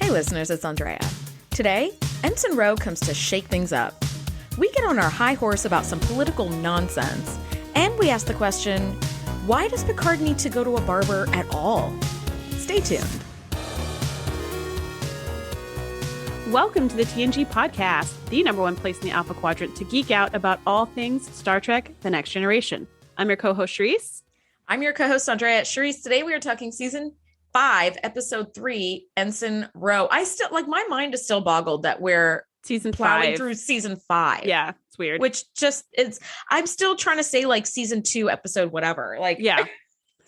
Hey listeners, it's Andrea. Today, Ensign Ro comes to shake things up. We get on our high horse about some political nonsense, and we ask the question, why does Picard need to go to a barber at all? Stay tuned. Welcome to the TNG Podcast, the number one place in the Alpha Quadrant to geek out about all things Star Trek: The Next Generation. I'm your co-host, Shereese. I'm your co-host, Andrea. Shereese, today we are talking Season 5, Episode 3, Ensign Ro. I still, my mind is still boggled that we're Season plowing 5. through Season 5. Yeah, it's weird. Which just is, I'm still trying to say Season 2, Episode whatever. Yeah.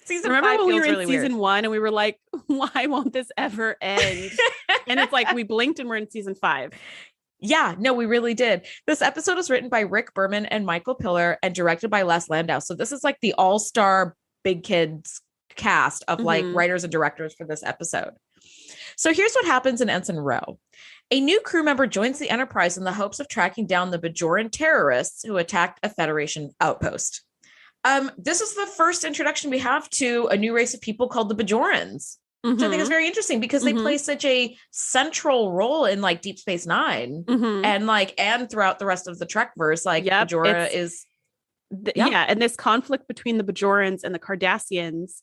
Season Remember 5 when we feels were in really Season weird. 1 and we were like, why won't this ever end? And it's like we blinked and we're in Season 5. Yeah, no, we really did. This episode was written by Rick Berman and Michael Piller and directed by Les Landau. So this is like the all-star big kids cast of writers and directors for this episode. So here's what happens in Ensign Ro. A new crew member joins the Enterprise in the hopes of tracking down the Bajoran terrorists who attacked a Federation outpost. This is the first introduction we have to a new race of people called the Bajorans. Which I think is very interesting because they play such a central role in Deep Space Nine and throughout the rest of the Trekverse. Bajora is and this conflict between the Bajorans and the Cardassians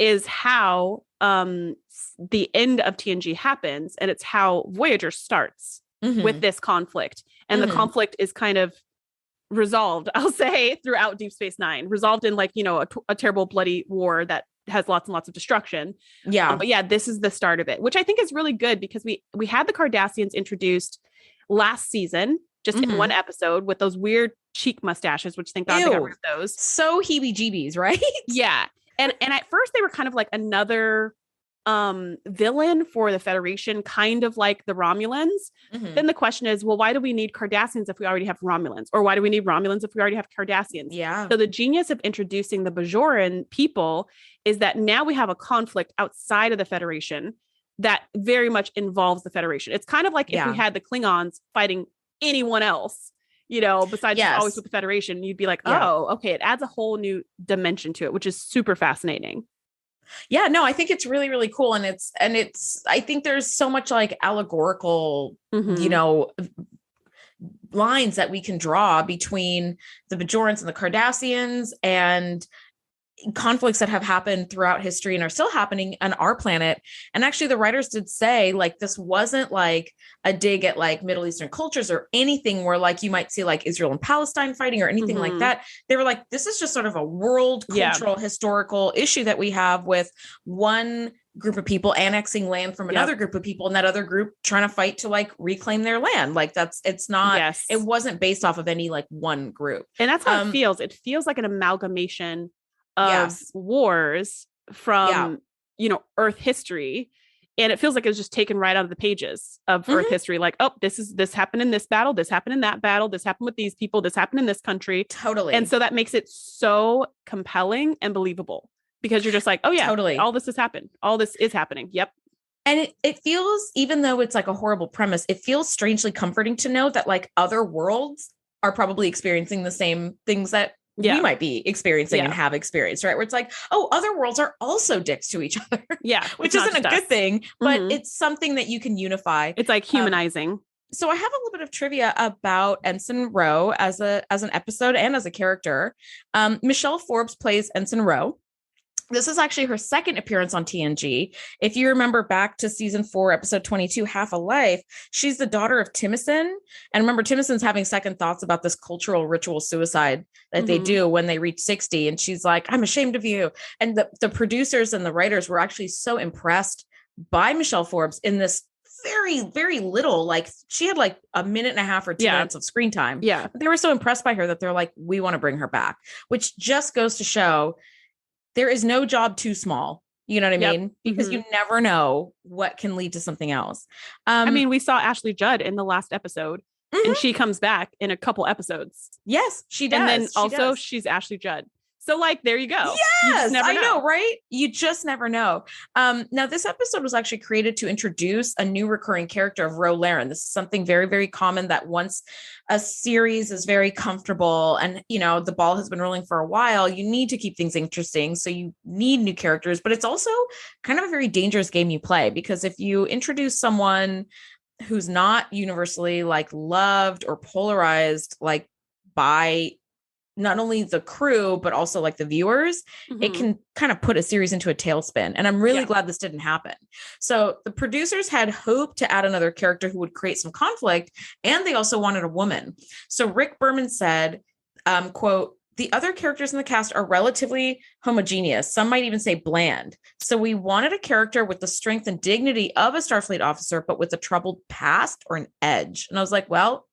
is how the end of TNG happens, and it's how Voyager starts with this conflict, and the conflict is kind of resolved, I'll say, throughout Deep Space Nine, resolved in a terrible bloody war that has lots and lots of destruction. But this is the start of it, which I think is really good because we had the Cardassians introduced last season, just in one episode with those weird cheek mustaches, which thank God they got rid of those. So heebie-jeebies, right? Yeah. And at first they were kind of like another villain for the Federation, kind of like the Romulans. Then the question is, well, why do we need Cardassians if we already have Romulans? Or why do we need Romulans if we already have Cardassians? Yeah. So the genius of introducing the Bajoran people is that now we have a conflict outside of the Federation that very much involves the Federation. It's kind of like if we had the Klingons fighting anyone else, besides just always with the Federation, you'd be like, oh, okay, it adds a whole new dimension to it, which is super fascinating. Yeah, no, I think it's really, really cool. And it's, I think there's so much allegorical, lines that we can draw between the Bajorans and the Cardassians and conflicts that have happened throughout history and are still happening on our planet. And actually the writers did say this wasn't a dig at Middle Eastern cultures or anything where you might see Israel and Palestine fighting or anything like that. They were this is just sort of a world cultural historical issue that we have with one group of people annexing land from another group of people and that other group trying to fight to reclaim their land. It wasn't based off of any one group. And that's how it feels. It feels like an amalgamation of wars from, Earth history. And it feels like it was just taken right out of the pages of Earth history. This happened in this battle. This happened in that battle. This happened with these people. This happened in this country. Totally. And so that makes it so compelling and believable because you're just oh yeah, totally. All this has happened. All this is happening. Yep. And it feels, even though it's a horrible premise, it feels strangely comforting to know that other worlds are probably experiencing the same things that we might be experiencing and have experienced, right? Where it's other worlds are also dicks to each other. Yeah. Which isn't a good thing, but it's something that you can unify. It's humanizing. So I have a little bit of trivia about Ensign Ro as an episode and as a character. Michelle Forbes plays Ensign Ro. This is actually her second appearance on TNG. If you remember back to season 4, episode 22, Half a Life, she's the daughter of Timothin. And remember, Timothin's having second thoughts about this cultural ritual suicide that they do when they reach 60. And she's like, I'm ashamed of you. And the producers and the writers were actually so impressed by Michelle Forbes in this very, very little, she had a minute and a half or 2 minutes of screen time. Yeah. But they were so impressed by her that they're we want to bring her back, which just goes to show there is no job too small. You know what I mean? Because you never know what can lead to something else. We saw Ashley Judd in the last episode and she comes back in a couple episodes. Yes, she does. And then she's Ashley Judd. So like, there you go. Yes, you just never know, right? You just never know. Now, this episode was actually created to introduce a new recurring character of Ro Laren. This is something very, very common that once a series is very comfortable and, you know, the ball has been rolling for a while, you need to keep things interesting. So you need new characters, but it's also kind of a very dangerous game you play, because if you introduce someone who's not universally like loved or polarized, like by not only the crew, but also like the viewers, it can kind of put a series into a tailspin. And I'm really glad this didn't happen. So the producers had hoped to add another character who would create some conflict, and they also wanted a woman. So Rick Berman said, quote, "The other characters in the cast are relatively homogeneous. Some might even say bland. So we wanted a character with the strength and dignity of a Starfleet officer, but with a troubled past or an edge." And I was like, well,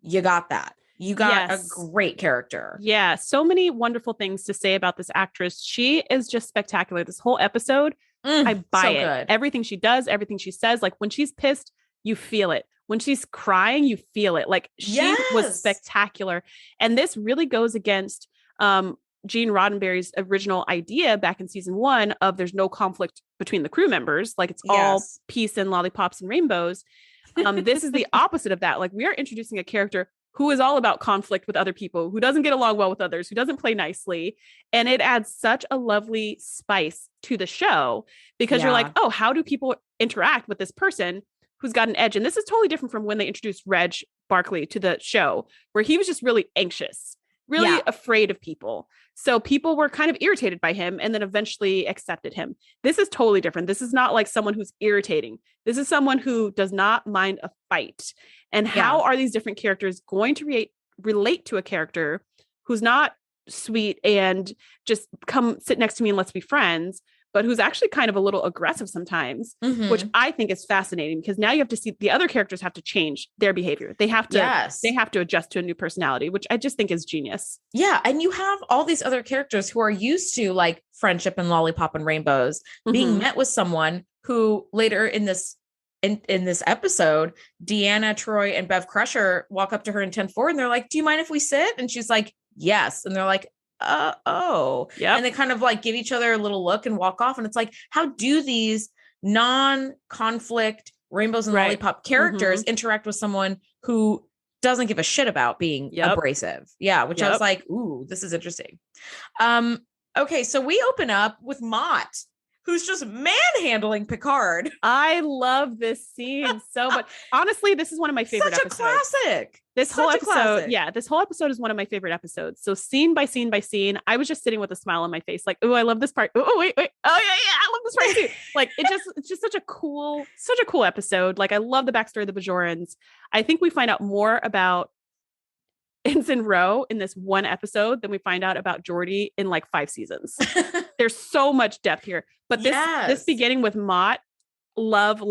you got that. You got a great character. Yeah. So many wonderful things to say about this actress. She is just spectacular. This whole episode, I buy it. Good. Everything she does, everything she says, like when she's pissed, you feel it. When she's crying, you feel it. Like she was spectacular. And this really goes against Gene Roddenberry's original idea back in season 1 of there's no conflict between the crew members. Like it's all peace and lollipops and rainbows. This is the opposite of that. Like we are introducing a character who is all about conflict with other people, who doesn't get along well with others, who doesn't play nicely. And it adds such a lovely spice to the show, because you're like, oh, how do people interact with this person who's got an edge? And this is totally different from when they introduced Reg Barclay to the show, where he was just really anxious, really afraid of people. So people were kind of irritated by him and then eventually accepted him. This is totally different. This is not like someone who's irritating. This is someone who does not mind a fight. And how are these different characters going to relate to a character who's not sweet and just come sit next to me and let's be friends, but who's actually kind of a little aggressive sometimes, which I think is fascinating, because now you have to see the other characters have to change their behavior. They have to adjust to a new personality, which I just think is genius. Yeah. And you have all these other characters who are used to like friendship and lollipop and rainbows being met with someone who later in this episode, Deanna, Troy, and Bev Crusher walk up to her in 10-4 and they're like, "Do you mind if we sit?" And she's like, "Yes." And they're like, oh. Yeah. And they kind of like give each other a little look and walk off. And it's like, how do these non-conflict rainbows and lollipop characters interact with someone who doesn't give a shit about being abrasive? Yeah. Which I was like, ooh, this is interesting. Okay. So we open up with Mott, who's just manhandling Picard. I love this scene so much. Honestly, this is one of my favorite episodes. Such a classic. This whole episode is one of my favorite episodes. So scene by scene by scene, I was just sitting with a smile on my face, like, oh, I love this part. Oh, wait. Oh, yeah, I love this part too. Like, it's just such a cool episode. Like, I love the backstory of the Bajorans. I think we find out more about Ensign Ro in this one episode than we find out about Geordi in like 5 seasons. There's so much depth here. But this beginning with Mott, love.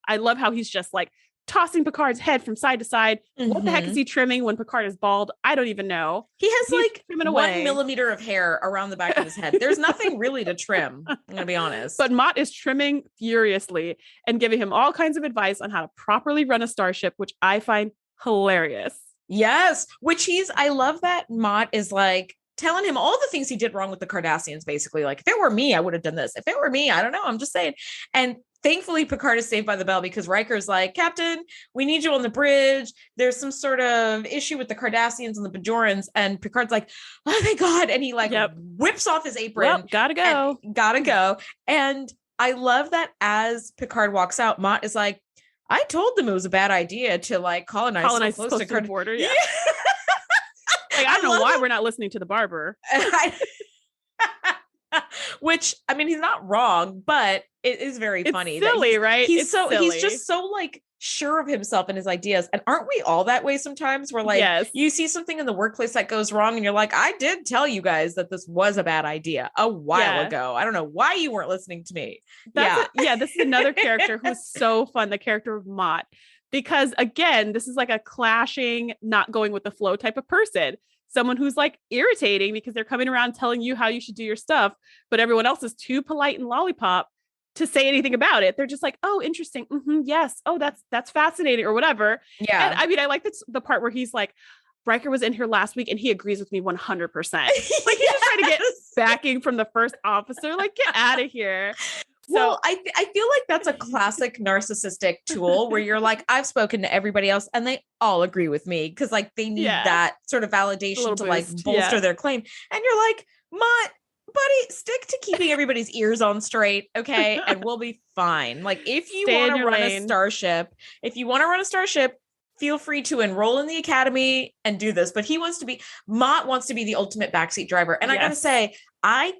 I love how he's just like tossing Picard's head from side to side. What the heck is he trimming when Picard is bald? I don't even know. He has like 1 millimeter of hair around the back of his head. There's nothing really to trim. I'm gonna be honest. But Mott is trimming furiously and giving him all kinds of advice on how to properly run a starship, which I find hilarious. Yes, I love that Mott is like telling him all the things he did wrong with the Cardassians, basically. Like, if it were me, I would have done this. If it were me, I don't know. I'm just saying. And thankfully, Picard is saved by the bell, because Riker's like, "Captain, we need you on the bridge. There's some sort of issue with the Cardassians and the Bajorans." And Picard's like, "Oh, thank God." And he like whips off his apron. Well, gotta go. And I love that as Picard walks out, Mott is like, "I told them it was a bad idea to like colonize so close to the border." Yeah. Like, I don't know why we're not listening to the barber. Which, I mean, he's not wrong, but it is very funny. It's silly, right? He's just so like sure of himself and his ideas. And aren't we all that way sometimes? Where like you see something in the workplace that goes wrong and you're like, "I did tell you guys that this was a bad idea a while ago. I don't know why you weren't listening to me." This is another character who's so fun. The character of Mott. Because again, this is like a clashing, not going with the flow type of person. Someone who's like irritating because they're coming around telling you how you should do your stuff, but everyone else is too polite and lollipop to say anything about it. They're just like, "Oh, interesting. Yes. Oh, that's fascinating," or whatever. Yeah. And I mean, I like the part where he's like, Riker was in here last week and he agrees with me 100%. Like he's just trying to get backing from the first officer. Like, get out of here. Well, I feel like that's a classic narcissistic tool where you're like, I've spoken to everybody else and they all agree with me because like they need that sort of validation to like bolster their claim. And you're like, Mott, buddy, stick to keeping everybody's ears on straight, okay? And we'll be fine. Like if you want to run a starship, feel free to enroll in the academy and do this. But Mott wants to be the ultimate backseat driver. And I gotta say, I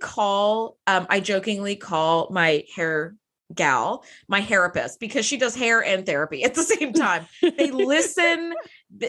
jokingly call my hair gal my therapist because she does hair and therapy at the same time. They listen,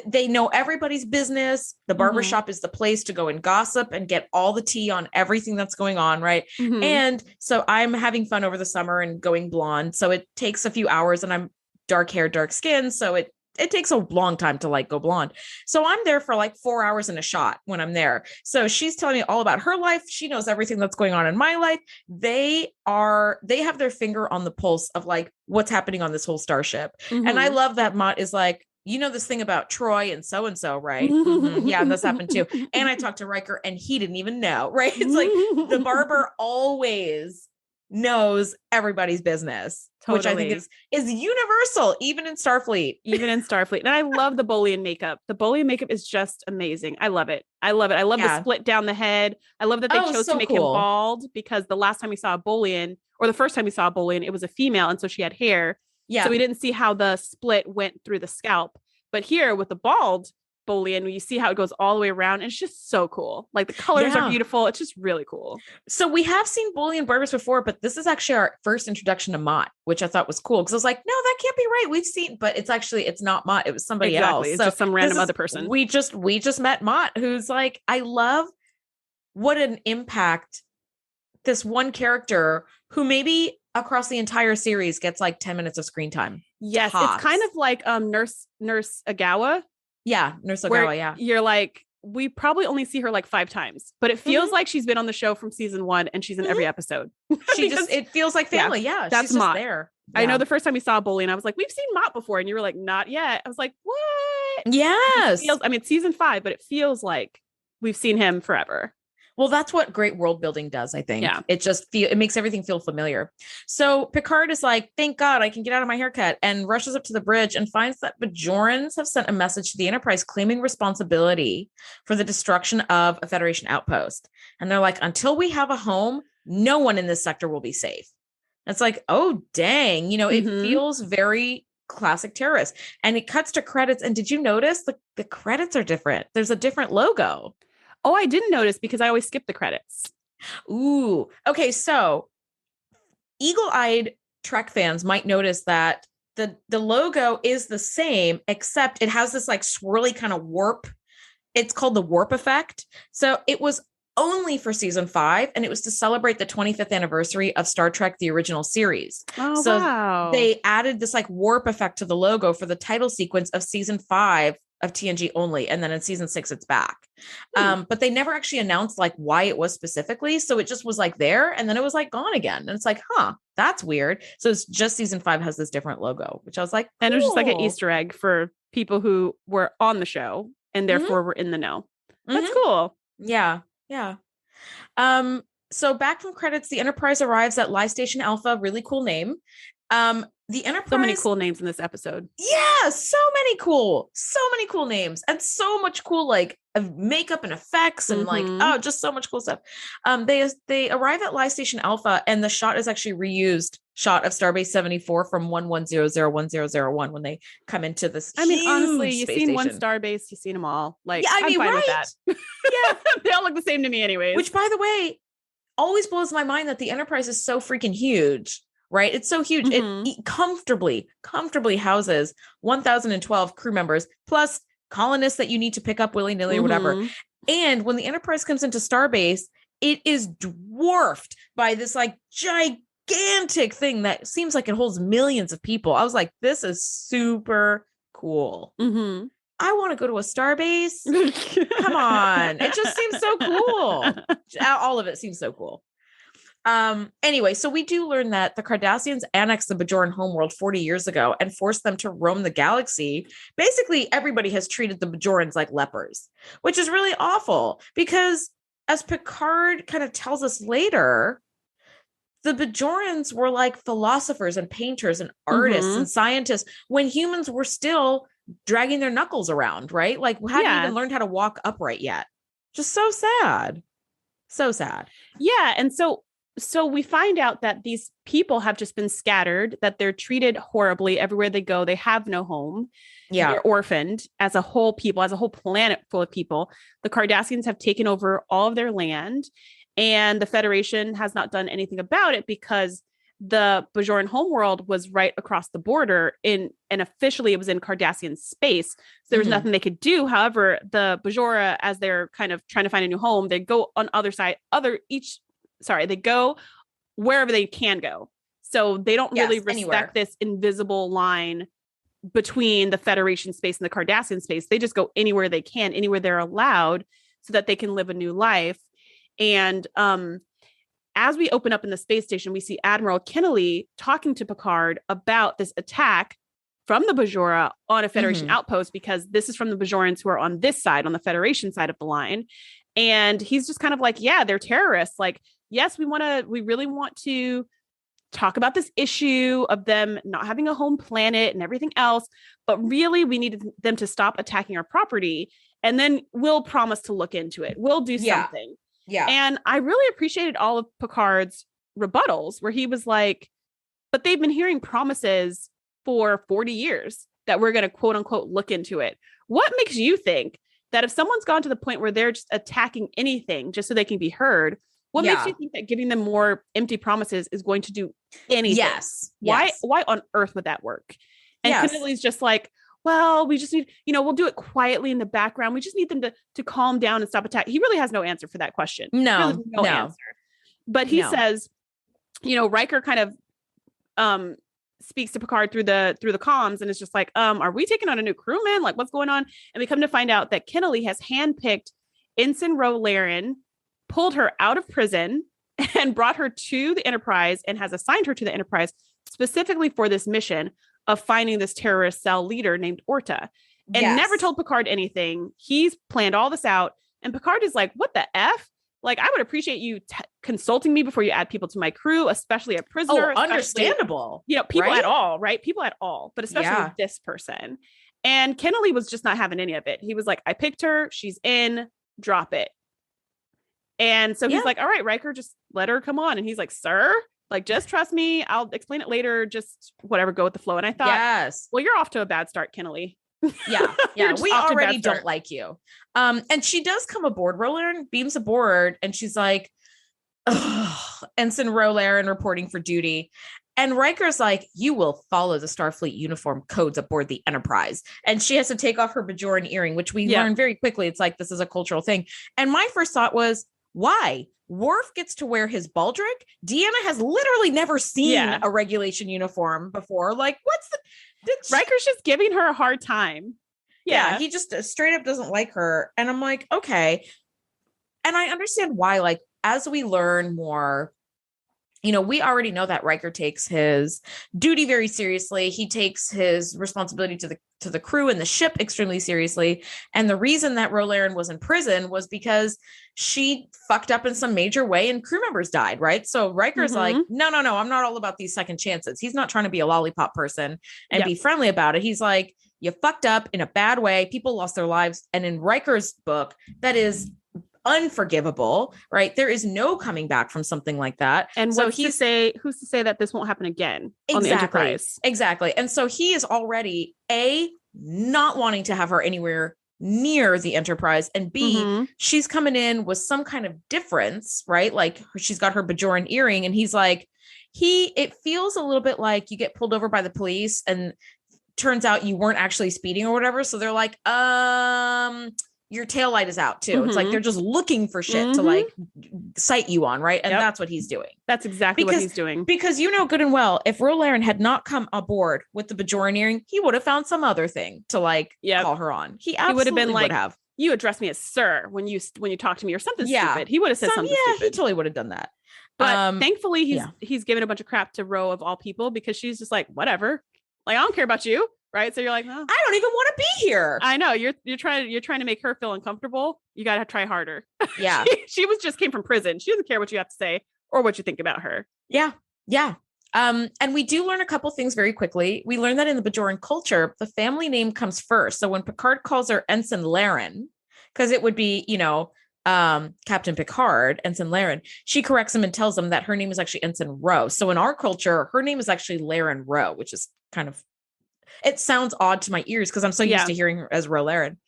they know everybody's business. The barbershop is the place to go and gossip and get all the tea on everything that's going on, right? And so I'm having fun over the summer and going blonde. So it takes a few hours and I'm dark hair, dark skin. So it takes a long time to like go blonde. So I'm there for like 4 hours in a shot when I'm there. So she's telling me all about her life. She knows everything that's going on in my life. They have their finger on the pulse of like what's happening on this whole starship. And I love that Mott is like, you know, this thing about Troy and so, right? Yeah. And this happened too. And I talked to Riker and he didn't even know, right? It's like the barber always knows everybody's business, which I think is universal, even in Starfleet. And I love the Bolian makeup. The Bolian makeup is just amazing. I love it. I love the split down the head. I love that they chose to make him bald because the last time we saw a Bolian, or the first time we saw a Bolian, it was a female. And so she had hair. Yeah. So we didn't see how the split went through the scalp. But here with the bald Bolian, you see how it goes all the way around. And it's just so cool. Like the colors are beautiful. It's just really cool. So we have seen Bolian barbers before, but this is actually our first introduction to Mott, which I thought was cool. Cause I was like, no, that can't be right. We've seen, but it's not Mott. It was somebody else. It's just some random other person. We just met Mott, who's like, I love what an impact this one character who maybe across the entire series gets like 10 minutes of screen time. Yes. Tops. It's kind of like Nurse Agawa. Yeah, Nurse Ogawa, yeah. You're like, we probably only see her like 5 times, but it feels like she's been on the show from season 1 and she's in every episode. It feels like family. Yeah, that's she's Mott. Just there. Yeah. I know the first time we saw Bolian, I was like, we've seen Mott before. And you were like, not yet. I was like, what? Yes. It's season 5, but it feels like we've seen him forever. Well, that's what great world building does, I think. Yeah. It makes everything feel familiar. So Picard is like, thank God I can get out of my haircut, and rushes up to the bridge and finds that Bajorans have sent a message to the Enterprise claiming responsibility for the destruction of a Federation outpost. And they're like, until we have a home, no one in this sector will be safe. And it's like, oh, dang. You know, it feels very classic terrorist. And it cuts to credits. And did you notice the credits are different? There's a different logo. Oh, I didn't notice because I always skip the credits. Ooh. Okay. So eagle-eyed Trek fans might notice that the logo is the same, except it has this like swirly kind of warp. It's called the warp effect. So it was only for season 5, and it was to celebrate the 25th anniversary of Star Trek, the original series. Oh, so wow. They added this like warp effect to the logo for the title sequence of season 5 of TNG only. And then in season 6, it's back. But they never actually announced like why it was specifically. So it just was like there, and then it was like gone again. And it's like, that's weird. So it's just season 5 has this different logo, which I was like, cool. And it was just like an Easter egg for people who were on the show and therefore were in the know. That's cool. Yeah. Yeah. So back from credits, the Enterprise arrives at Lie Station Alpha. Really cool name. The Enterprise, so many cool names in this episode. Yeah, so many cool names, and so much cool like makeup and effects, and like just so much cool stuff. They arrive at Lie Station Alpha, and the shot is actually reused shot of Starbase 74 from 11001001 when they come into this. I mean, honestly, you've seen one Starbase, you've seen them all. Like, yeah, I'm fine with that. Yeah, they all look the same to me, anyways. Which, by the way, always blows my mind that the Enterprise is so freaking huge. Right. It's so huge. It comfortably houses 1,012 crew members plus colonists that you need to pick up willy-nilly or whatever. And when the Enterprise comes into Starbase, it is dwarfed by this like gigantic thing that seems like it holds millions of people. I was like, this is super cool. I want to go to a Starbase. Come on. It just seems so cool. All of it seems so cool. Anyway, so we do learn that the Cardassians annexed the Bajoran homeworld 40 years ago and forced them to roam the galaxy. Basically, everybody has treated the Bajorans like lepers, which is really awful because, as Picard kind of tells us later, the Bajorans were like philosophers and painters and artists and scientists when humans were still dragging their knuckles around, right? Like, hadn't even learned how to walk upright yet. Just so sad. So sad. Yeah. And so we find out that these people have just been scattered, that they're treated horribly everywhere they go. They have no home. Yeah. They're orphaned as a whole people, as a whole planet full of people. The Cardassians have taken over all of their land, and the Federation has not done anything about it because the Bajoran homeworld was right across the border and officially it was in Cardassian space. So there was nothing they could do. However, the Bajora, as they're kind of trying to find a new home, they go on they go wherever they can go. So they don't really respect this invisible line between the Federation space and the Cardassian space. They just go anywhere they can, anywhere they're allowed, so that they can live a new life. And as we open up in the space station, we see Admiral Kennelly talking to Picard about this attack from the Bajora on a Federation outpost, because this is from the Bajorans who are on this side, on the Federation side of the line. And he's just kind of like, yeah, they're terrorists. Like, yes, we really want to talk about this issue of them not having a home planet and everything else, but really we need them to stop attacking our property, and then we'll promise to look into it. We'll do something. Yeah. And I really appreciated all of Picard's rebuttals where he was like, but they've been hearing promises for 40 years that we're going to quote unquote look into it. What makes you think that if someone's gone to the point where they're just attacking anything just so they can be heard, what makes you think that giving them more empty promises is going to do anything? Yes. Why on earth would that work? And Kennelly's just like, well, we just need, we'll do it quietly in the background. We just need them to calm down and stop attacking. He really has no answer for that question. No answer. But he says, Riker kind of speaks to Picard through the comms, and it's just like, are we taking on a new crewman? Like, what's going on? And we come to find out that Kennelly has handpicked Ensign Ro, pulled her out of prison and brought her to the Enterprise, and has assigned her to the Enterprise specifically for this mission of finding this terrorist cell leader named Orta, and never told Picard anything. He's planned all this out. And Picard is like, what the F? Like, I would appreciate you consulting me before you add people to my crew, especially a prisoner. Oh, understandable. People at all, right? People at all, but especially with this person. And Kennelly was just not having any of it. He was like, I picked her. She's in. Drop it. And so he's like, all right, Riker, just let her come on. And he's like, sir, like, just trust me. I'll explain it later. Just whatever, go with the flow. And I thought, well, you're off to a bad start, Kennelly. Yeah. We already don't like you. And she does come aboard. Rolaren beams aboard, and she's like, Ensign Rolaren reporting for duty. And Riker's like, you will follow the Starfleet uniform codes aboard the Enterprise. And she has to take off her Bajoran earring, which we learn very quickly. It's like, this is a cultural thing. And my first thought was, why? Worf gets to wear his baldric. Deanna has literally never seen a regulation uniform before. Like, what's the... Riker's just giving her a hard time. Yeah, he just straight up doesn't like her. And I'm like, okay. And I understand why, like, as we learn more, we already know that Riker takes his duty very seriously. He takes his responsibility to the crew and the ship extremely seriously. And the reason that Rolaren was in prison was because she fucked up in some major way and crew members died, right? So Riker's like, no, I'm not all about these second chances. He's not trying to be a lollipop person and be friendly about it. He's like, you fucked up in a bad way. People lost their lives. And in Riker's book, that is unforgivable, right? There is no coming back from something like that. And so who's to say that this won't happen again on the Enterprise? Exactly. And so he is already not wanting to have her anywhere near the Enterprise, and B, she's coming in with some kind of difference, right? Like, she's got her Bajoran earring, and he's like, it feels a little bit like you get pulled over by the police and turns out you weren't actually speeding or whatever. So they're like, your tail light is out too. It's like they're just looking for shit to like cite you on, right? And that's what he's doing. That's exactly what he's doing. Because good and well, if Rolaren had not come aboard with the Bajoran earring, he would have found some other thing to like call her on. He would have been like, you address me as sir when you talk to me, or something stupid. He would have said something stupid. He totally would have done that. But thankfully he's given a bunch of crap to Ro of all people, because she's just like, whatever. Like, I don't care about you. Right. So you're like, oh, I don't even want to be here. I know you're trying to make her feel uncomfortable. You got to try harder. Yeah. she came from prison. She doesn't care what you have to say or what you think about her. Yeah. Yeah. And we do learn a couple things very quickly. We learn that in the Bajoran culture, the family name comes first. So when Picard calls her Ensign Laren, because it would be, Captain Picard, Ensign Laren, she corrects him and tells him that her name is actually Ensign Ro. So in our culture, her name is actually Laren Ro, which is kind of, it sounds odd to my ears because I'm so used to hearing her as Ro Laren.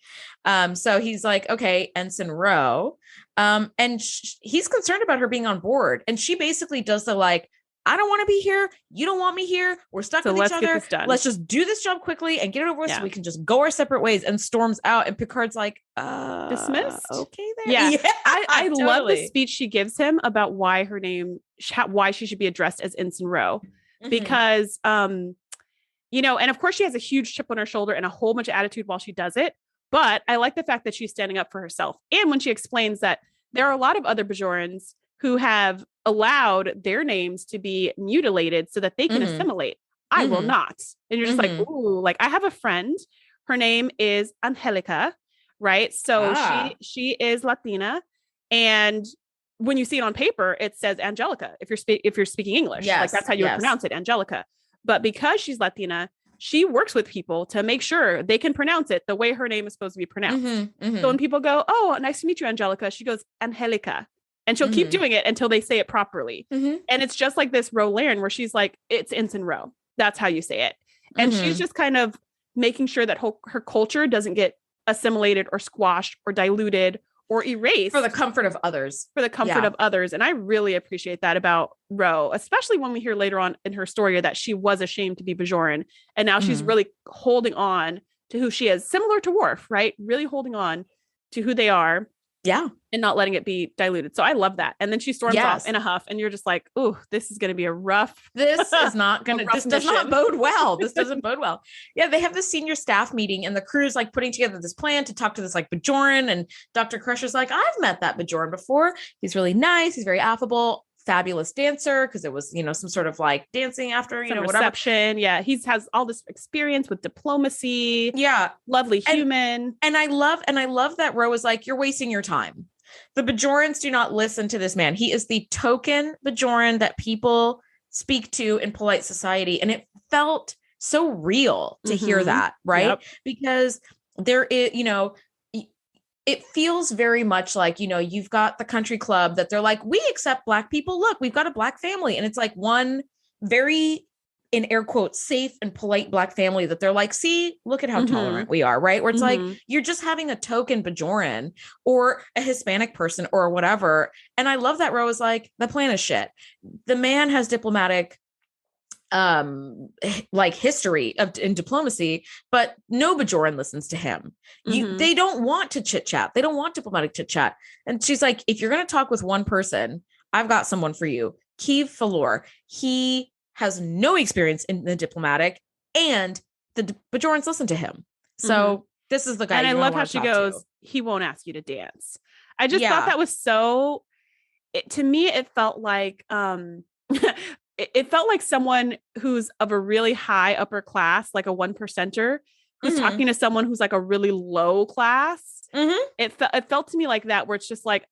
So he's like, okay, Ensign Ro. And he's concerned about her being on board. And she basically does the like, I don't want to be here. You don't want me here. We're stuck with each other. Let's just do this job quickly and get it over with so we can just go our separate ways, and storms out. And Picard's like, dismissed. Okay then. Yeah. I totally love the speech she gives him about why why she should be addressed as Ensign Ro. Because, and of course she has a huge chip on her shoulder and a whole bunch of attitude while she does it. But I like the fact that she's standing up for herself. And when she explains that there are a lot of other Bajorans who have allowed their names to be mutilated so that they can assimilate. I will not. And you're just like, ooh, like I have a friend, her name is Angelica, right? So she is Latina. And when you see it on paper, it says Angelica. If you're speaking English, like that's how you would pronounce it, Angelica. But because she's Latina, she works with people to make sure they can pronounce it the way her name is supposed to be pronounced. So when people go, oh, nice to meet you, Angelica, she goes, Angelica. And she'll keep doing it until they say it properly. And it's just like this Ro Laren where she's like, it's Ensign Ro. That's how you say it. And she's just kind of making sure that her culture doesn't get assimilated or squashed or diluted or erased. For the comfort of others. Of others. And I really appreciate that about Ro, especially when we hear later on in her story that she was ashamed to be Bajoran. And now she's really holding on to who she is, similar to Worf, right? Really holding on to who they are. Yeah. And not letting it be diluted. So I love that. And then she storms off in a huff and you're just like, ooh, this is going to be a rough. This is not going to, this does not bode well. This doesn't bode well. Yeah. They have this senior staff meeting and the crew's like putting together this plan to talk to this like Bajoran, and Dr. Crusher's like, I've met that Bajoran before. He's really nice. He's very affable. Fabulous dancer, because it was, some sort of like dancing after, whatever. Reception. Yeah. He has all this experience with diplomacy. Yeah. Lovely human. And I love that Ro is like, you're wasting your time. The Bajorans do not listen to this man. He is the token Bajoran that people speak to in polite society. And it felt so real to hear that, right? Yep. Because there is, it feels very much like, you've got the country club that they're like, we accept Black people. Look, we've got a Black family. And it's like one very, in air quotes, safe and polite Black family that they're like, see, look at how tolerant we are, right? Where it's like, you're just having a token Bajoran or a Hispanic person or whatever. And I love that Ro is like, the plan is shit. The man has diplomatic like history in diplomacy, but no Bajoran listens to him. They don't want to chit chat. They don't want diplomatic chit chat. And she's like, if you're going to talk with one person, I've got someone for you. Keeve Falor. He has no experience in the diplomatic, and the Bajorans listen to him. So this is the guy. And I love how she goes, he won't ask you to dance. I just thought that was so, to me, it felt like, it felt like someone who's of a really high upper class, like a 1%er, who's talking to someone who's like a really low class. It felt to me like that, where it's just like,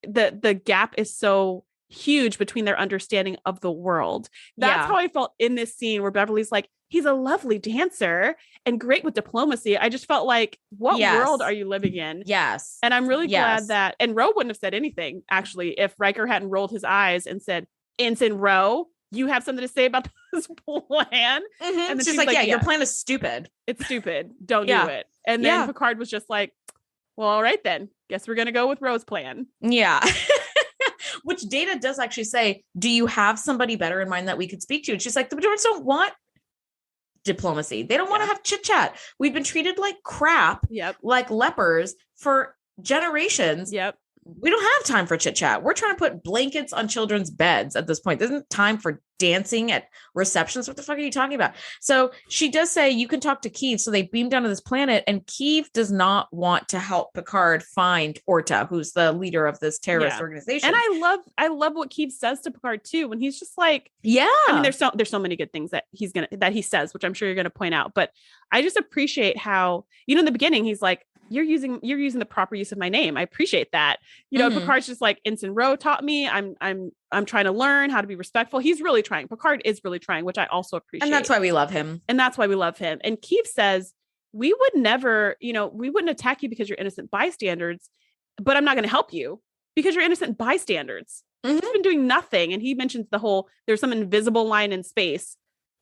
the gap is so huge between their understanding of the world. That's how I felt in this scene where Beverly's like, he's a lovely dancer and great with diplomacy. I just felt like, what world are you living in? Yes. And I'm really glad that, and Ro wouldn't have said anything, actually, if Riker hadn't rolled his eyes and said, Ensign Ro, you have something to say about this plan? And then she's like, your plan is stupid. It's stupid. Don't do it. And then Picard was just like, well, all right, then. Guess we're going to go with Ro's plan. Yeah. Which Data does actually say, do you have somebody better in mind that we could speak to? And she's like, the Bajorans don't want diplomacy. They don't want to have chit chat. We've been treated like crap, like lepers for generations. We don't have time for chit chat. We're trying to put blankets on children's beds at this point. There isn't time for dancing at receptions. What the fuck are you talking about? So she does say you can talk to Keeve. So they beam down to this planet, and Keeve does not want to help Picard find Orta, who's the leader of this terrorist organization. And I love what Keeve says to Picard too, when he's just like, yeah, I mean, there's so many good things that he says, which I'm sure you're gonna point out, but I just appreciate how, in the beginning he's like, you're using the proper use of my name. I appreciate that. Picard's just like, Ensign Ro taught me. I'm trying to learn how to be respectful. He's really trying. Picard is really trying, which I also appreciate. And that's why we love him. And Keeve says, we would never, we wouldn't attack you because you're innocent bystanders, but I'm not going to help you because you're innocent bystanders. He's been doing nothing. And he mentions there's some invisible line in space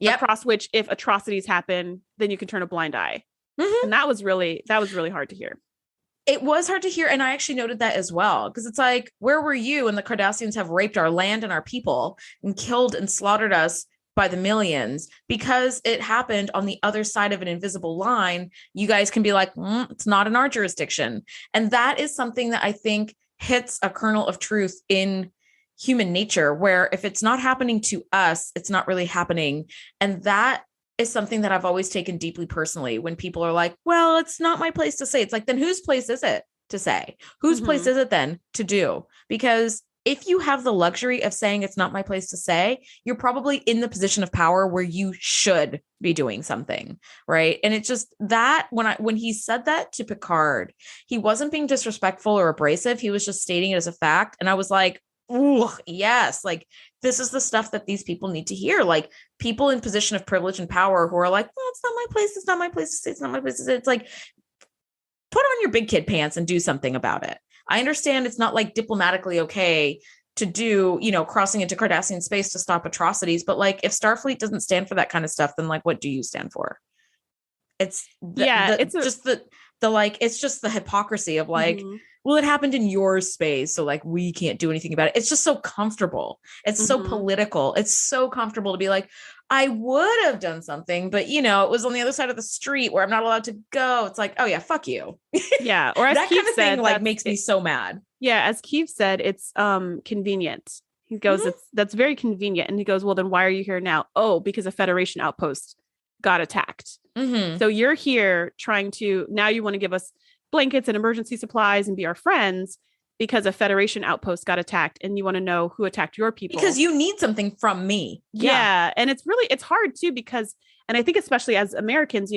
across which if atrocities happen, then you can turn a blind eye. And that was really hard to hear. It was hard to hear. And I actually noted that as well, because it's like, where were you when the Cardassians have raped our land and our people and killed and slaughtered us by the millions? Because it happened on the other side of an invisible line, you guys can be like, it's not in our jurisdiction. And that is something that I think hits a kernel of truth in human nature, where if it's not happening to us, it's not really happening. And that is something that I've always taken deeply personally when people are like, well, it's not my place to say. It's like, then whose place is it to say? Whose place is it then to do? Because if you have the luxury of saying it's not my place to say, you're probably in the position of power where you should be doing something, right? And it's just that when he said that to Picard, he wasn't being disrespectful or abrasive. He was just stating it as a fact. And I was like, ooh, yes, like this is the stuff that these people need to hear. Like people in position of privilege and power who are like, well, it's not my place. It's not my place to say. It's not my place to say. It's like, put on your big kid pants and do something about it. I understand it's not like diplomatically okay to do, crossing into Cardassian space to stop atrocities. But like, if Starfleet doesn't stand for that kind of stuff, then like, what do you stand for? It's just the hypocrisy of like, well, it happened in your space, so like we can't do anything about it. It's just so comfortable. It's so political. It's so comfortable to be like, I would have done something, but it was on the other side of the street where I'm not allowed to go. It's like, oh yeah, fuck you. Yeah. Or as that Keeve kind of said, thing like makes me so mad. Yeah. As Keeve said, it's convenient. He goes, that's very convenient. And he goes, well, then why are you here now? Oh, because a Federation outpost got attacked. So you're here now you want to give us blankets and emergency supplies and be our friends because a Federation outpost got attacked, and you want to know who attacked your people because you need something from me. Yeah. And it's hard too, because, and I think especially as Americans,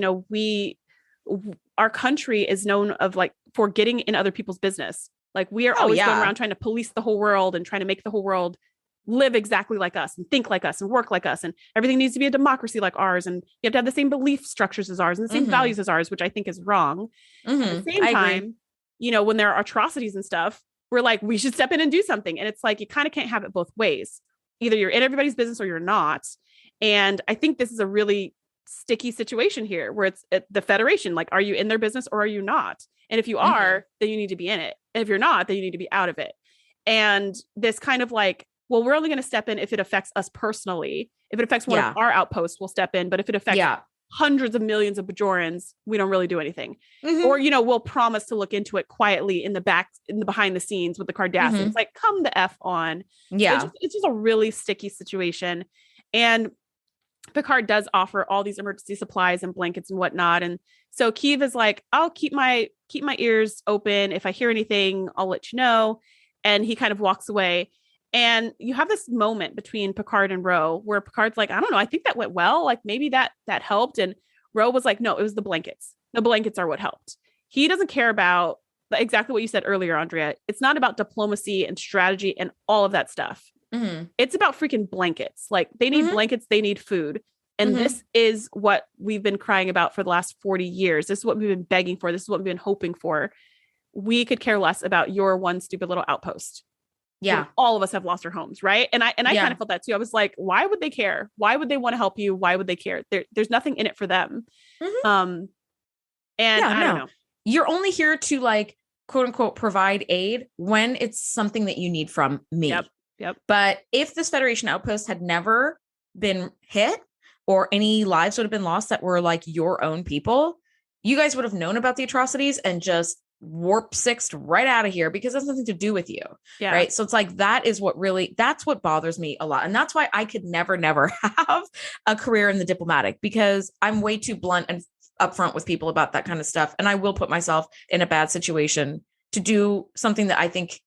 our country is known for getting in other people's business. Like we are always going around trying to police the whole world and trying to make the whole world live exactly like us and think like us and work like us. And everything needs to be a democracy like ours. And you have to have the same belief structures as ours and the same values as ours, which I think is wrong. At the same time, when there are atrocities and stuff, we're like, we should step in and do something. And it's like, you kind of can't have it both ways. Either you're in everybody's business or you're not. And I think this is a really sticky situation here where it's the Federation. Like, are you in their business or are you not? And if you are, then you need to be in it. And if you're not, then you need to be out of it. And this kind of like, well, we're only going to step in if it affects us personally. If it affects one of our outposts, we'll step in. But if it affects hundreds of millions of Bajorans, we don't really do anything. Or, we'll promise to look into it quietly in the behind the scenes with the Cardassians. Like, come the F on. Yeah. It's just a really sticky situation. And Picard does offer all these emergency supplies and blankets and whatnot. And so Keeve is like, I'll keep my ears open. If I hear anything, I'll let you know. And he kind of walks away. And you have this moment between Picard and Ro where Picard's like, I don't know, I think that went well. Like maybe that helped. And Ro was like, no, it was the blankets. The blankets are what helped. He doesn't care about exactly what you said earlier, Andrea. It's not about diplomacy and strategy and all of that stuff. It's about freaking blankets. Like they need blankets, they need food. And this is what we've been crying about for the last 40 years. This is what we've been begging for. This is what we've been hoping for. We could care less about your one stupid little outpost. Yeah. All of us have lost our homes. Right. And I kind of felt that too. I was like, why would they care? Why would they want to help you? Why would they care? There's nothing in it for them. And I don't know. You're only here to like, quote unquote, provide aid when it's something that you need from me. Yep. But if this Federation outpost had never been hit or any lives would have been lost that were like your own people, you guys would have known about the atrocities and just warp sixed right out of here because it has nothing to do with you. Yeah. Right. So it's like, that's what bothers me a lot. And that's why I could never have a career in the diplomatic, because I'm way too blunt and upfront with people about that kind of stuff. And I will put myself in a bad situation to do something that I think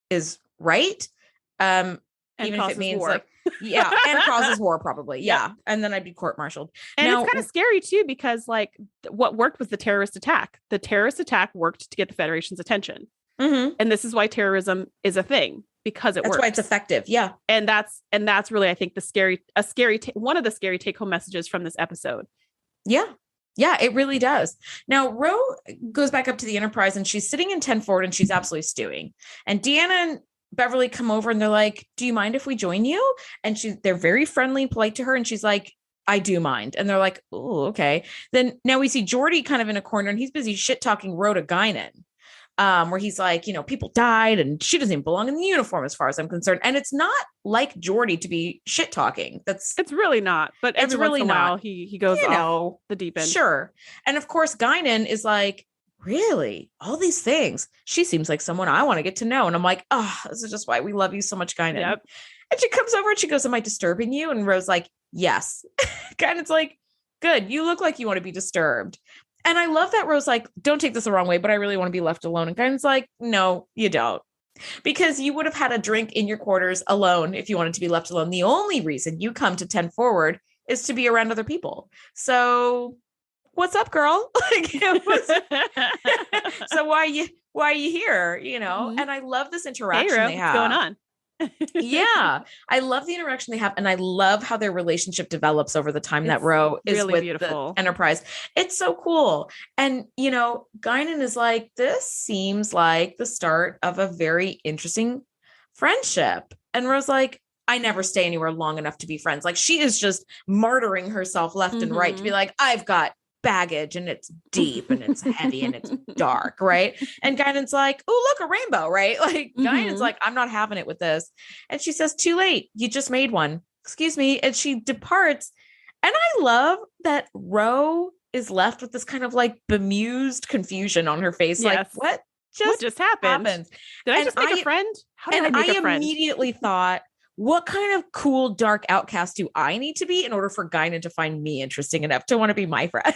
is right. And even if it means war. like, yeah, and causes war probably. Yeah. And then I'd be court-martialed. And it's kind of scary too, because like what worked was the terrorist attack. The terrorist attack worked to get the Federation's attention. Mm-hmm. And this is why terrorism is a thing, because it works. That's why it's effective. Yeah. And that's really, I think one of the scary take home messages from this episode. Yeah. Yeah, it really does. Now, Ro goes back up to the Enterprise and she's sitting in 10 forward and she's absolutely stewing. And Deanna and Beverly come over and they're like, do you mind if we join you? And they're very friendly and polite to her. And she's like, I do mind. And they're like, oh, okay. Then now we see Geordi kind of in a corner and he's busy shit talking Ro to Guinan. Where he's like, people died and she doesn't even belong in the uniform as far as I'm concerned. And it's not like Geordi to be shit talking. It's really not. But every once in a while he goes off the deep end. Sure. And of course, Guinan is like, really? All these things? She seems like someone I want to get to know. And I'm like, oh, this is just why we love you so much, Guinan. Yep. And she comes over and she goes, am I disturbing you? And Ro's like, yes. Guinan's like, good. You look like you want to be disturbed. And I love that Ro's like, don't take this the wrong way, but I really want to be left alone. And Guinan's like, no, you don't. Because you would have had a drink in your quarters alone if you wanted to be left alone. The only reason you come to 10 forward is to be around other people. So what's up, girl? So why are you here? Mm-hmm. And I love this interaction they have. What's going on? Yeah, I love the interaction they have, and I love how their relationship develops over the time that Ro is really with beautiful. The Enterprise. It's so cool. And Guinan is like, this seems like the start of a very interesting friendship. And Ro's like, I never stay anywhere long enough to be friends. Like, she is just martyring herself left and right to be like, I've got baggage and it's deep and it's heavy and it's dark, right? And Guinan's like, oh, look, a rainbow, right? Like, Guinan's like, I'm not having it with this. And she says, too late. You just made one. Excuse me. And she departs. And I love that Ro is left with this kind of like bemused confusion on her face. Yes. Like, what just happened? Did I just make a friend? How did I make a friend? Immediately thought, what kind of cool, dark outcast do I need to be in order for Guinan to find me interesting enough to want to be my friend?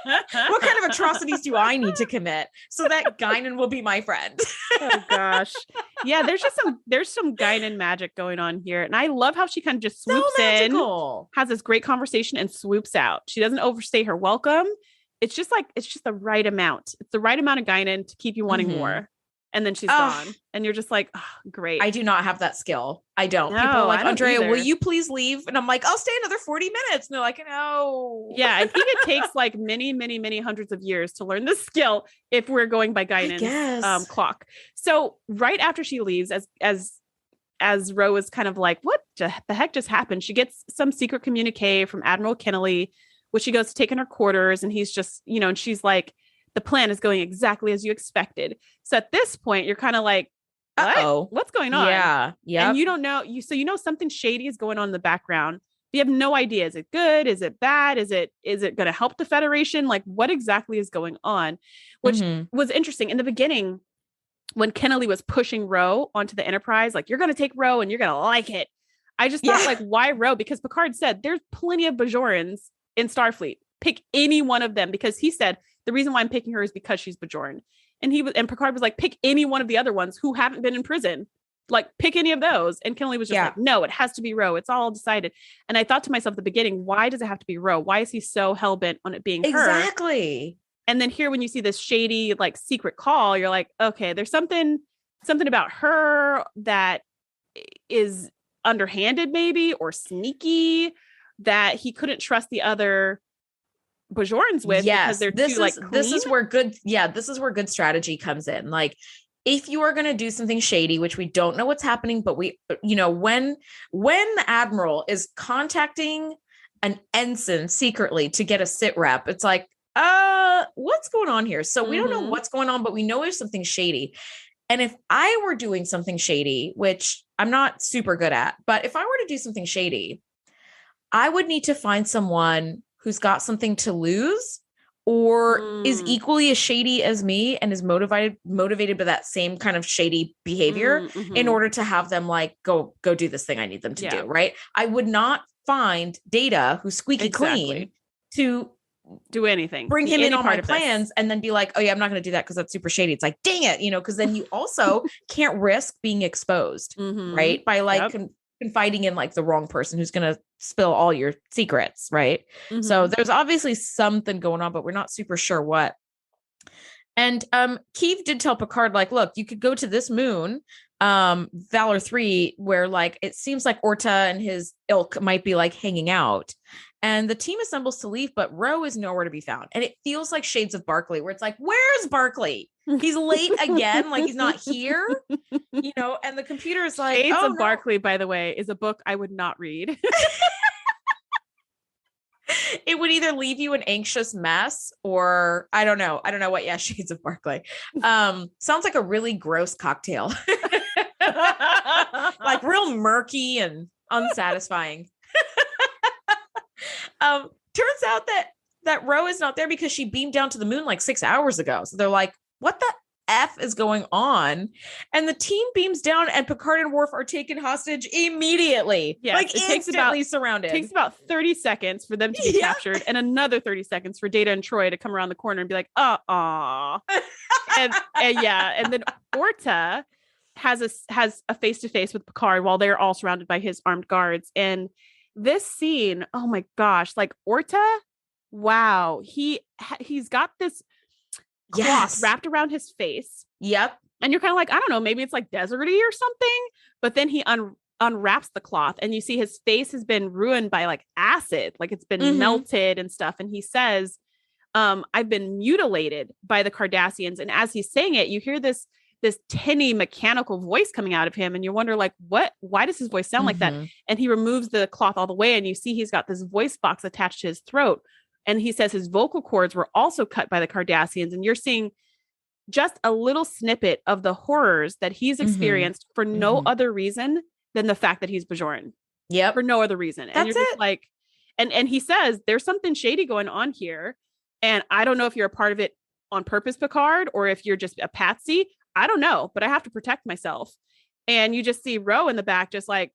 What kind of atrocities do I need to commit so that Guinan will be my friend? Oh gosh. Yeah, there's some Guinan magic going on here. And I love how she kind of just swoops in, has this great conversation and swoops out. She doesn't overstay her welcome. It's just the right amount. It's the right amount of Guinan to keep you wanting more. And then she's gone. And you're just like, oh, great. I do not have that skill. I don't. No, people are like, Andrea, will you please leave? And I'm like, I'll stay another 40 minutes. And they're like, no. Yeah, I think it takes like many, many, many hundreds of years to learn this skill if we're going by Guinan's clock. So right after she leaves, as Ro is kind of like, what the heck just happened? She gets some secret communique from Admiral Kennelly, which she goes to take in her quarters. And he's just, and she's like, the plan is going exactly as you expected. So at this point, you're kind of like, what's going on? Yeah. Yeah. And you don't know, something shady is going on in the background. You have no idea. Is it good? Is it bad? Is it going to help the Federation? Like, what exactly is going on? Which was interesting in the beginning when Kennelly was pushing Ro onto the Enterprise, like, you're going to take Ro and you're going to like it. I just thought, like, why Ro? Because Picard said there's plenty of Bajorans in Starfleet. Pick any one of them, because he said, the reason why I'm picking her is because she's Bajoran. And Picard was like, pick any one of the other ones who haven't been in prison. Like, pick any of those. And Kennelly was just like, no, it has to be Ro. It's all decided. And I thought to myself at the beginning, why does it have to be Ro? Why is he so hell-bent on it being her? Exactly. And then here, when you see this shady, like, secret call, you're like, okay, there's something about her that is underhanded maybe, or sneaky, that he couldn't trust the other Bajorans with, because they're too like clean. This is where good strategy comes in. Like, if you are going to do something shady, which we don't know what's happening, but we, when the Admiral is contacting an ensign secretly to get a sit rep, it's like, what's going on here? So we don't know what's going on, but we know there's something shady. And if I were doing something shady, which I'm not super good at, but if I were to do something shady, I would need to find someone who's got something to lose or is equally as shady as me and is motivated by that same kind of shady behavior in order to have them like go do this thing I need them to do, right? I would not find Data, who's squeaky clean, to do anything, bring him in on my plans and then be like, oh yeah, I'm not going to do that because that's super shady. It's like, dang it, because then you also can't risk being exposed, right? By like confiding in like the wrong person who's going to spill all your secrets, right? So there's obviously something going on, but we're not super sure what. And Keeve did tell Picard, like, look, you could go to this moon, Valor 3, where like it seems like Orta and his ilk might be like hanging out. And the team assembles to leave, but Ro is nowhere to be found. And it feels like Shades of Barkley, where it's like, where's Barkley? He's late again. Like he's not here, and the computer is like, Shades of Barkley, by the way, is a book I would not read. It would either leave you an anxious mess or I don't know what. Yeah. Shades of Barkley. Sounds like a really gross cocktail. Like real murky and unsatisfying. Turns out that Ro is not there because she beamed down to the moon like 6 hours ago. So they're like, what the F is going on? And the team beams down and Picard and Worf are taken hostage immediately. Yes, like instantly surrounded. It takes about 30 seconds for them to be captured and another 30 seconds for Data and Troy to come around the corner and be like, and then Orta has a face-to-face with Picard while they're all surrounded by his armed guards. And this scene, oh my gosh, like Orta, wow, he's got this cloth wrapped around his face. Yep. And you're kind of like, I don't know, maybe it's like deserty or something. But then he unwraps the cloth and you see his face has been ruined by like acid, like it's been melted and stuff. And he says, I've been mutilated by the Cardassians. And as he's saying it, you hear this tinny mechanical voice coming out of him. And you wonder like, why does his voice sound like that? And he removes the cloth all the way. And you see, he's got this voice box attached to his throat. And he says his vocal cords were also cut by the Cardassians. And you're seeing just a little snippet of the horrors that he's experienced for no other reason than the fact that he's Bajoran. Yep. For no other reason. And That's you're just like, and he says, there's something shady going on here. And I don't know if you're a part of it on purpose, Picard, or if you're just a patsy. I don't know, but I have to protect myself. And you just see Ro in the back, just kind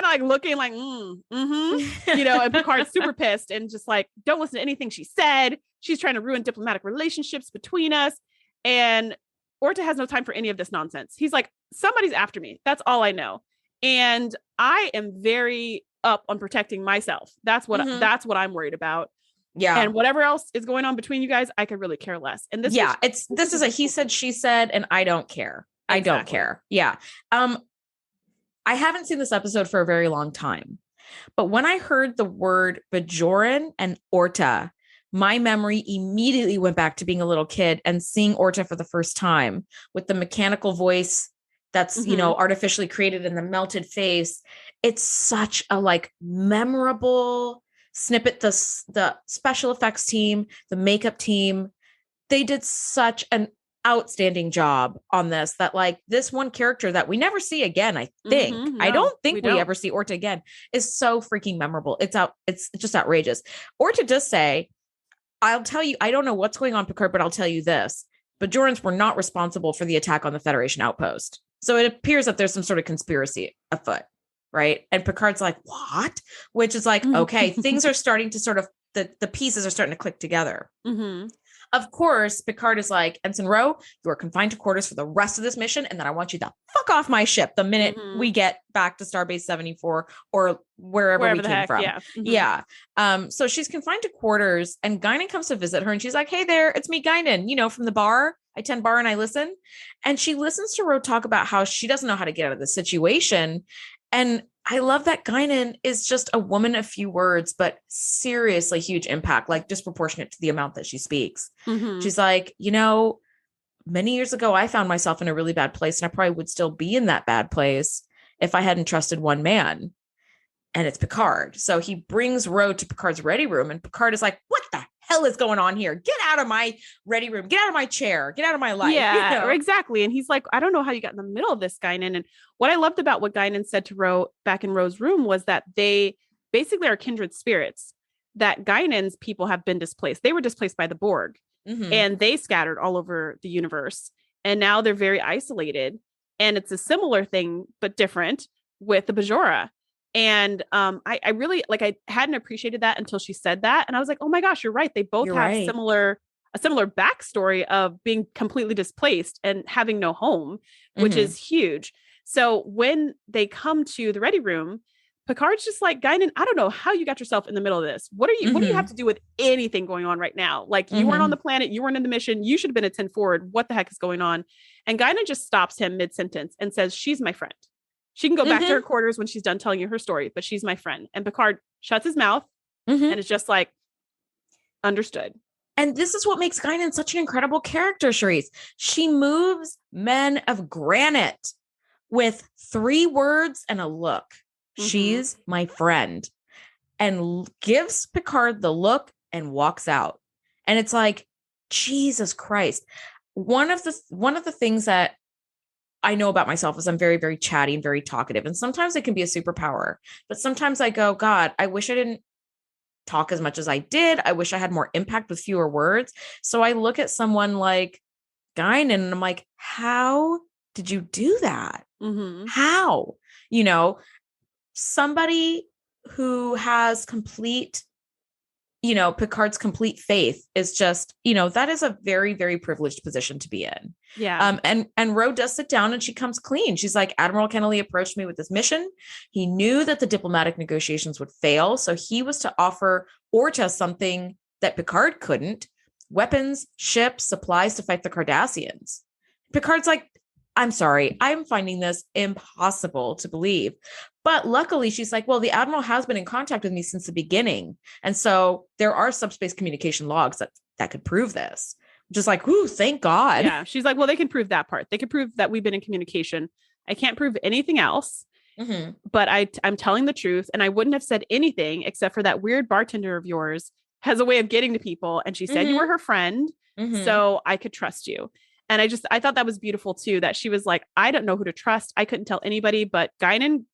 of like looking like, and Picard's super pissed and just like, don't listen to anything she said. She's trying to ruin diplomatic relationships between us. And Orta has no time for any of this nonsense. He's like, somebody's after me. That's all I know. And I am very up on protecting myself. That's what I'm worried about. Yeah. And whatever else is going on between you guys, I could really care less. And this is a he said, she said, and I don't care. Exactly. I don't care. Yeah. I haven't seen this episode for a very long time, but when I heard the word Bajoran and Orta, my memory immediately went back to being a little kid and seeing Orta for the first time with the mechanical voice that's, artificially created in the melted face. It's such a like memorable snippet. The special effects team, the makeup team, they did such an outstanding job on this, that like this one character that we never see again, I think, I don't think we ever see Orta again, is so freaking memorable. It's just outrageous. Orta does say, I'll tell you, I don't know what's going on, Picard, but I'll tell you this. Bajorans were not responsible for the attack on the Federation outpost. So it appears that there's some sort of conspiracy afoot, right? And Picard's like, what? Which is like, okay, things are starting to sort of, the pieces are starting to click together. Of course, Picard is like, Ensign Ro, you are confined to quarters for the rest of this mission. And then I want you to fuck off my ship the minute we get back to Starbase 74 or wherever we came from. Yeah. So she's confined to quarters and Guinan comes to visit her and she's like, hey there, it's me, Guinan, from the bar. I tend bar and I listen. And she listens to Ro talk about how she doesn't know how to get out of the situation. And I love that Guinan is just a woman of few words, but seriously huge impact, like disproportionate to the amount that she speaks. She's like, many years ago, I found myself in a really bad place and I probably would still be in that bad place if I hadn't trusted one man. And it's Picard. So he brings Ro to Picard's ready room and Picard is like, what the hell is going on here? Get out of my ready room. Get out of my chair. Get out of my life. Yeah, exactly. And he's like, I don't know how you got in the middle of this, Guinan. And what I loved about what Guinan said to Ro back in Ro's room was that they basically are kindred spirits. that Guinan's people have been displaced. They were displaced by the Borg, and they scattered all over the universe. And now they're very isolated. And it's a similar thing, but different with the Bajora. And I really, like, I hadn't appreciated that until she said that. And I was like, oh my gosh, you're right. They both have a similar backstory of being completely displaced and having no home, which is huge. So when they come to the ready room, Picard's just like, Guinan, I don't know how you got yourself in the middle of this. What do you have to do with anything going on right now? Like, you weren't on the planet, you weren't in the mission, you should have been at 10 forward. What the heck is going on? And Guinan just stops him mid-sentence and says, she's my friend. She can go back to her quarters when she's done telling you her story, but she's my friend. And Picard shuts his mouth and is just like, understood. And this is what makes Guinan such an incredible character, Shereese. She moves men of granite with 3 words and a look. She's my friend, and gives Picard the look and walks out. And it's like, Jesus Christ. One of the things that I know about myself is I'm very, very chatty and very talkative. And sometimes it can be a superpower, but sometimes I go, God, I wish I didn't talk as much as I did. I wish I had more impact with fewer words. So I look at someone like Guinan and I'm like, how did you do that? How? Somebody who has complete, Picard's complete faith is just, that is a very, very privileged position to be in. Yeah. And Ro does sit down and she comes clean. She's like, Admiral Kennelly approached me with this mission. He knew that the diplomatic negotiations would fail. So he was to offer Orta something that Picard couldn't: weapons, ships, supplies to fight the Cardassians. Picard's like, I'm sorry, I'm finding this impossible to believe. But luckily, she's like, well, the Admiral has been in contact with me since the beginning. And so there are subspace communication logs that could prove this. Just like, ooh, thank God. Yeah. She's like, well, they can prove that part. They can prove that we've been in communication. I can't prove anything else. But I'm telling the truth. And I wouldn't have said anything except for that weird bartender of yours has a way of getting to people. And she said you were her friend. So I could trust you. And I thought that was beautiful too, that she was like, I don't know who to trust. I couldn't tell anybody, but Guinan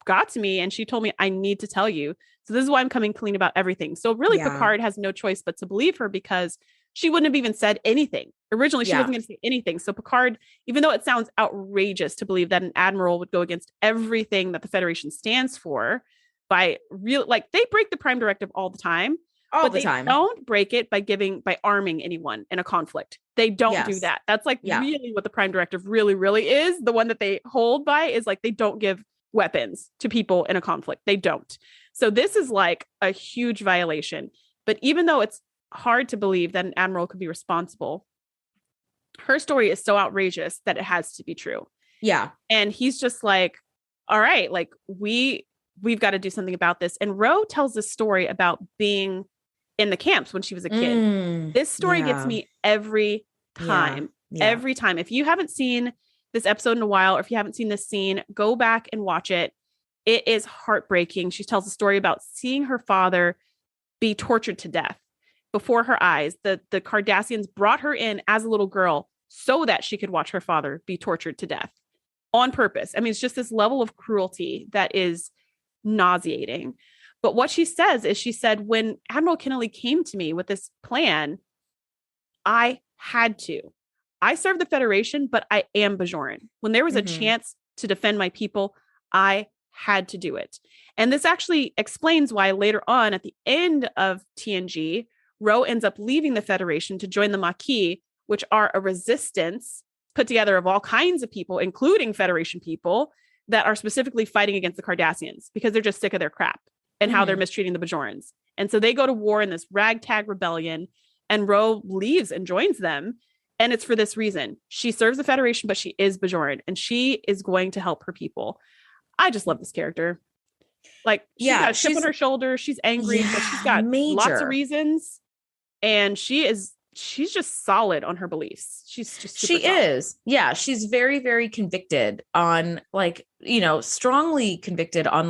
got to me and she told me, I need to tell you. So this is why I'm coming clean about everything. So really Picard has no choice but to believe her, because she wouldn't have even said anything. Originally, she wasn't going to say anything. So Picard, even though it sounds outrageous to believe that an admiral would go against everything that the Federation stands for by they break the Prime Directive all the time. They don't break it by arming anyone in a conflict. They don't do that. That's really what the Prime Directive really, really is. The one that they hold by is like, they don't give weapons to people in a conflict. They don't. So this is like a huge violation. But even though it's hard to believe that an admiral could be responsible, her story is so outrageous that it has to be true. Yeah. And he's just like, all right, like we've got to do something about this. And Ro tells this story about being in the camps when she was a kid. This story gets me every time. Every time. If you haven't seen this episode in a while, or if you haven't seen this scene, go back and watch it. It is heartbreaking. She tells a story about seeing her father be tortured to death before her eyes. The Cardassians brought her in as a little girl so that she could watch her father be tortured to death on purpose. I mean, it's just this level of cruelty that is nauseating. But what she says is, she said, when Admiral Kennelly came to me with this plan, I had to. I serve the Federation, but I am Bajoran. When there was a chance to defend my people, I had to do it. And this actually explains why later on at the end of TNG, Ro ends up leaving the Federation to join the Maquis, which are a resistance put together of all kinds of people, including Federation people, that are specifically fighting against the Cardassians because they're just sick of their crap and how they're mistreating the Bajorans. And so they go to war in this ragtag rebellion, and Ro leaves and joins them. And it's for this reason. She serves the Federation, but she is Bajoran, and she is going to help her people. I just love this character. Like, she's got a chip on her shoulder. She's angry, but she's got lots of reasons. And she's just solid on her beliefs. She's just super solid. Is. Yeah. She's very, very convicted on, strongly convicted on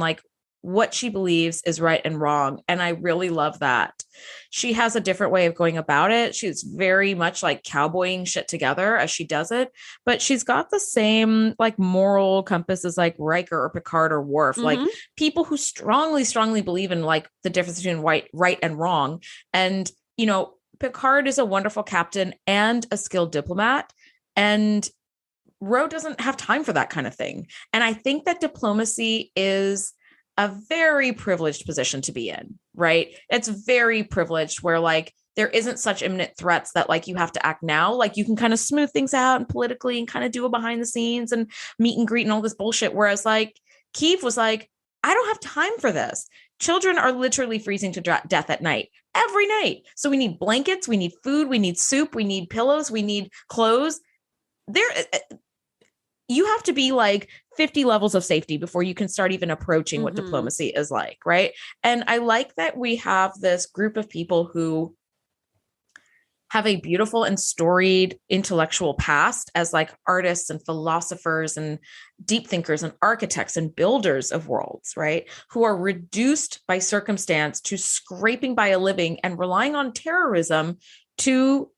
what she believes is right and wrong. And I really love that. She has a different way of going about it. She's very much like cowboying shit together as she does it, but she's got the same like moral compass as like Riker or Picard or Worf, like people who strongly believe in like the difference between right and wrong. And, you know, Picard is a wonderful captain and a skilled diplomat, and Ro doesn't have time for that kind of thing. And I think that diplomacy is a very privileged position to be in, right? It's very privileged where like there isn't such imminent threats that like you have to act now. Like you can kind of smooth things out and politically and kind of do a behind the scenes and meet and greet and all this bullshit. Whereas like Keeve was like, I don't have time for this. Children are literally freezing to death at night, every night. So we need blankets, we need food, we need soup, we need pillows, we need clothes. You have to be like 50 levels of safety before you can start even approaching what diplomacy is like, right? And I like that we have this group of people who have a beautiful and storied intellectual past as like artists and philosophers and deep thinkers and architects and builders of worlds, right? Who are reduced by circumstance to scraping by a living and relying on terrorism to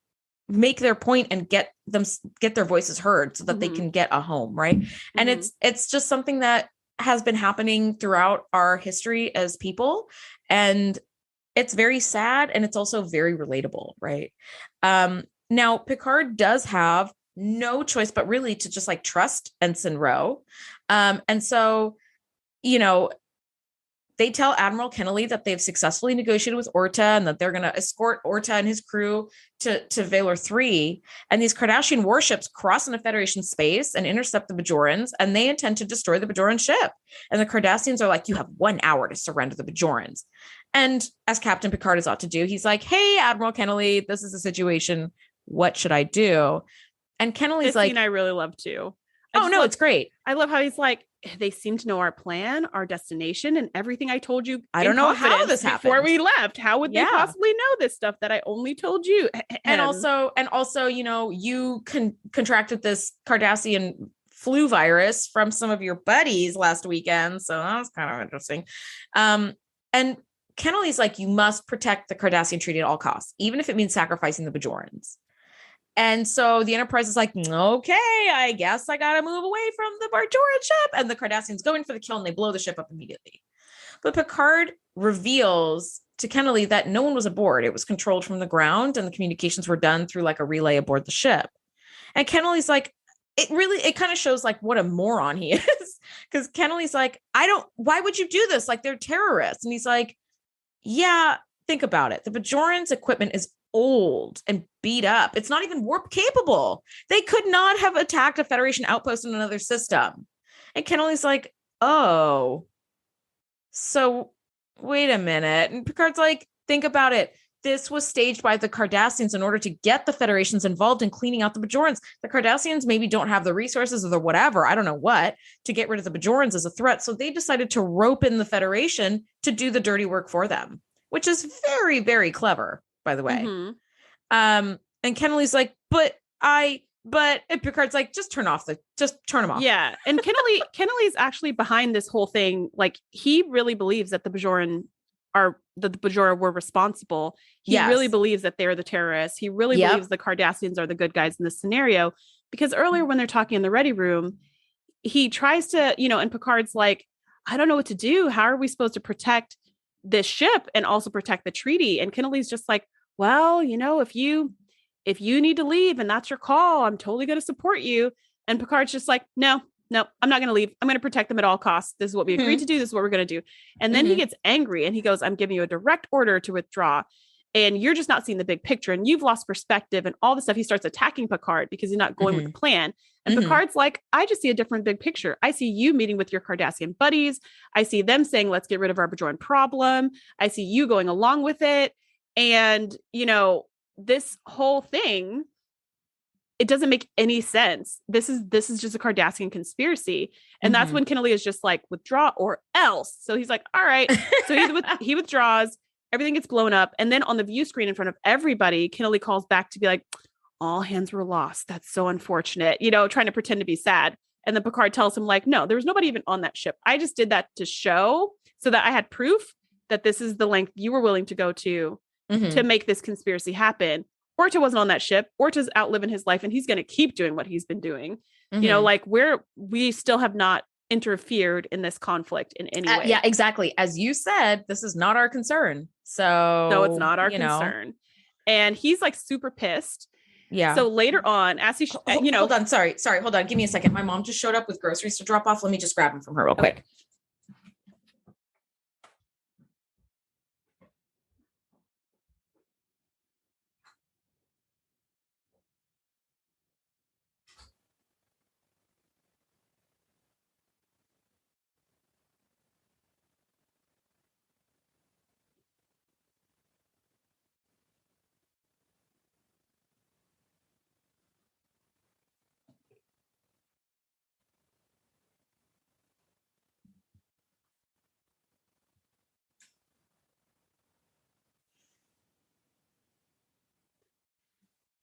make their point and get their voices heard so that they can get a home, right? And it's just something that has been happening throughout our history as people, and it's very sad, and it's also very relatable, right? Now Picard does have no choice but really to just like trust Ensign Ro, and so, you know, they tell Admiral Kennelly that they've successfully negotiated with Orta and that they're going to escort Orta and his crew to Valor 3. And these Cardassian warships cross into Federation space and intercept the Bajorans, and they intend to destroy the Bajoran ship. And the Cardassians are like, you have 1 hour to surrender the Bajorans. And as Captain Picard is ought to do, he's like, hey, Admiral Kennelly, this is a situation. What should I do? And Kennelly's this like, scene I really love too. It's great. I love how he's like, they seem to know our plan, our destination, and everything I told you. I don't know how this happened before we left. How would they possibly know this stuff that I only told you? And also, you know, you contracted this Cardassian flu virus from some of your buddies last weekend. So that was kind of interesting. And Kennelly's like, you must protect the Cardassian treaty at all costs, even if it means sacrificing the Bajorans. And so the Enterprise is like, okay, I guess I got to move away from the Bajoran ship. And the Cardassians go in for the kill and they blow the ship up immediately. But Picard reveals to Kennelly that no one was aboard. It was controlled from the ground and the communications were done through like a relay aboard the ship. And Kennelly's like, it kind of shows like what a moron he is. Because Kennelly's like, why would you do this? Like they're terrorists. And he's like, yeah, think about it. The Bajorans' equipment is old and beat up. It's not even warp capable. They could not have attacked a Federation outpost in another system. And Kennelly's like, oh, so wait a minute. And Picard's like, think about it. This was staged by the Cardassians in order to get the Federations involved in cleaning out the Bajorans. The Cardassians maybe don't have the resources or the whatever, I don't know what, to get rid of the Bajorans as a threat. So they decided to rope in the Federation to do the dirty work for them, which is very, very clever, by the way. And Kennelly's like, and Picard's like, just turn them off. Yeah. And Kennelly's actually behind this whole thing. Like he really believes that the Bajora were responsible. He really believes that they're the terrorists. He really believes the Cardassians are the good guys in this scenario, because earlier when they're talking in the ready room, he tries to, and Picard's like, I don't know what to do. How are we supposed to protect this ship and also protect the treaty? And Kennelly's just like, well, if you need to leave and that's your call, I'm totally going to support you. And Picard's just like, no, I'm not going to leave. I'm going to protect them at all costs. This is what we agreed to do. This is what we're going to do. And then he gets angry and he goes, I'm giving you a direct order to withdraw. And you're just not seeing the big picture and you've lost perspective and all this stuff. He starts attacking Picard because he's not going with the plan. And Picard's like, I just see a different big picture. I see you meeting with your Cardassian buddies. I see them saying, let's get rid of our Bajoran problem. I see you going along with it. And, this whole thing, it doesn't make any sense. This is just a Cardassian conspiracy. And that's when Kennelly is just like, withdraw or else. So he's like, all right. So he withdraws, everything gets blown up. And then on the view screen in front of everybody, Kennelly calls back to be like, all hands were lost. That's so unfortunate, trying to pretend to be sad. And then Picard tells him like, no, there was nobody even on that ship. I just did that to show so that I had proof that this is the length you were willing to go to make this conspiracy happen. Orta wasn't on that ship. Orta's outliving his life and he's going to keep doing what he's been doing. You know, like we still have not interfered in this conflict in any way. Yeah, exactly. As you said, this is not our concern. So no, it's not our concern. And he's like super pissed. Yeah. So later on, as he, you know, hold on. Sorry. Hold on. Give me a second. My mom just showed up with groceries to drop off. Let me just grab them from her real quick.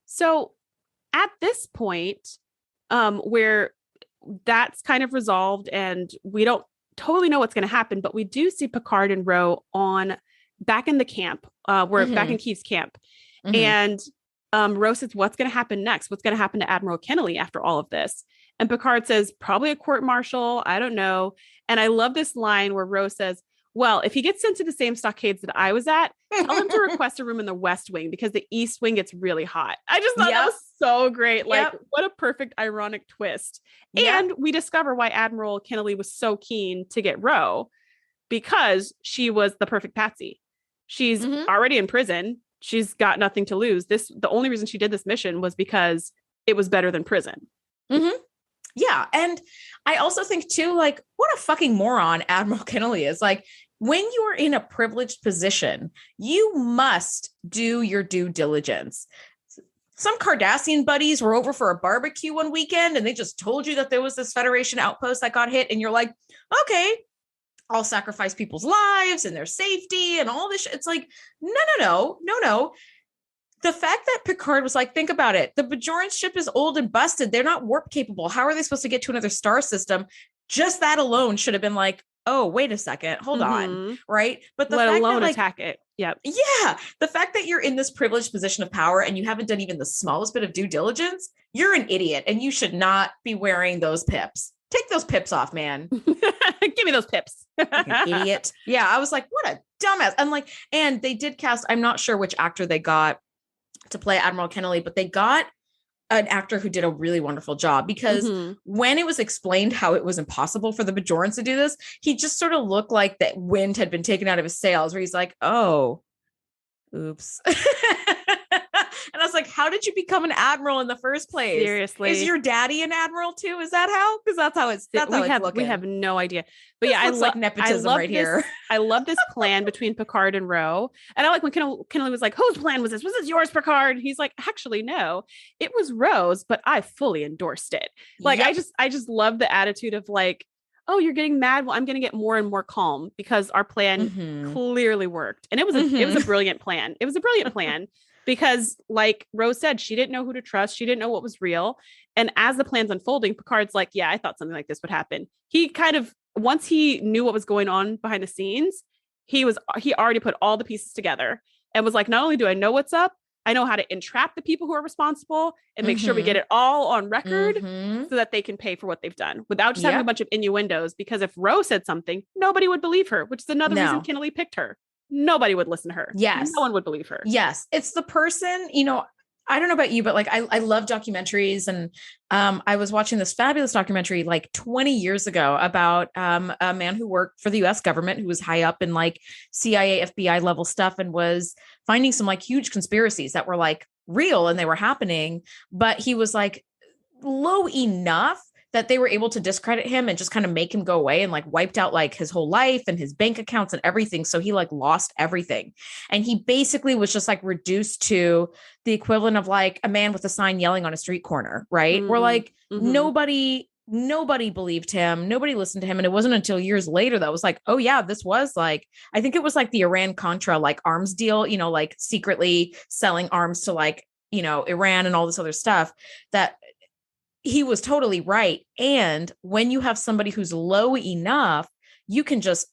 So at this point, where that's kind of resolved and we don't totally know what's going to happen, but we do see Picard and Ro back in the camp. We're back in Keith's camp. And Ro says, what's going to happen next? What's going to happen to Admiral Kennelly after all of this? And Picard says, probably a court-martial. I don't know. And I love this line where Ro says, well, if he gets sent to the same stockades that I was at, tell him to request a room in the West Wing because the East Wing gets really hot. I just thought that was so great. Like, what a perfect ironic twist. And we discover why Admiral Kennelly was so keen to get Ro, because she was the perfect patsy. She's already in prison. She's got nothing to lose. The only reason she did this mission was because it was better than prison. Yeah. And I also think too, like, what a fucking moron Admiral Kennelly is. Like, when you are in a privileged position, you must do your due diligence. Some Cardassian buddies were over for a barbecue one weekend and they just told you that there was this Federation outpost that got hit. And you're like, okay, I'll sacrifice people's lives and their safety and all this. It's like, no. The fact that Picard was like, think about it. The Bajoran ship is old and busted. They're not warp capable. How are they supposed to get to another star system? Just that alone should have been like, oh, wait a second. Hold on. Right. But the let fact alone that, like, attack it. Yep. Yeah. The fact that you're in this privileged position of power and you haven't done even the smallest bit of due diligence, you're an idiot and you should not be wearing those pips. Take those pips off, man. Give me those pips. Fucking idiot. Yeah. I was like, what a dumbass. I'm like, and they did cast, I'm not sure which actor they got to play Admiral Kennelly, but they got an actor who did a really wonderful job because when it was explained how it was impossible for the Bajorans to do this, he just sort of looked like that wind had been taken out of his sails where he's like, oh, oops. And I was like, how did you become an admiral in the first place? Seriously. Is your daddy an admiral too? Is that how? Because that's how it's looking. We have no idea. But yeah, I love like nepotism right here. I love this plan between Picard and Ro. And I like when Kennelly was like, whose plan was this? Was this yours, Picard? He's like, actually, no, it was Ro's, but I fully endorsed it. Like, I just love the attitude of like, oh, you're getting mad. Well, I'm going to get more and more calm because our plan clearly worked. And it was a brilliant plan. It was a brilliant plan. Because like Rose said, she didn't know who to trust. She didn't know what was real. And as the plan's unfolding, Picard's like, yeah, I thought something like this would happen. He kind of, once he knew what was going on behind the scenes, he already put all the pieces together and was like, not only do I know what's up, I know how to entrap the people who are responsible and make sure we get it all on record so that they can pay for what they've done without just having a bunch of innuendos. Because if Rose said something, nobody would believe her, which is another reason Kennelly picked her. Nobody would listen to her. Yes. No one would believe her. Yes. It's the person, you know, I don't know about you, but like, I love documentaries. And I was watching this fabulous documentary like 20 years ago about a man who worked for the US government, who was high up in like CIA, FBI level stuff and was finding some like huge conspiracies that were like real and they were happening. But he was like low enough that they were able to discredit him and just kind of make him go away and like wiped out like his whole life and his bank accounts and everything. So he like lost everything. And he basically was just like reduced to the equivalent of like a man with a sign yelling on a street corner, right? Where like nobody believed him. Nobody listened to him. And it wasn't until years later that was like, oh yeah, this was like, I think it was like the Iran-Contra like arms deal, you know, like secretly selling arms to like, you know, Iran and all this other stuff that he was totally right. And when you have somebody who's low enough, you can just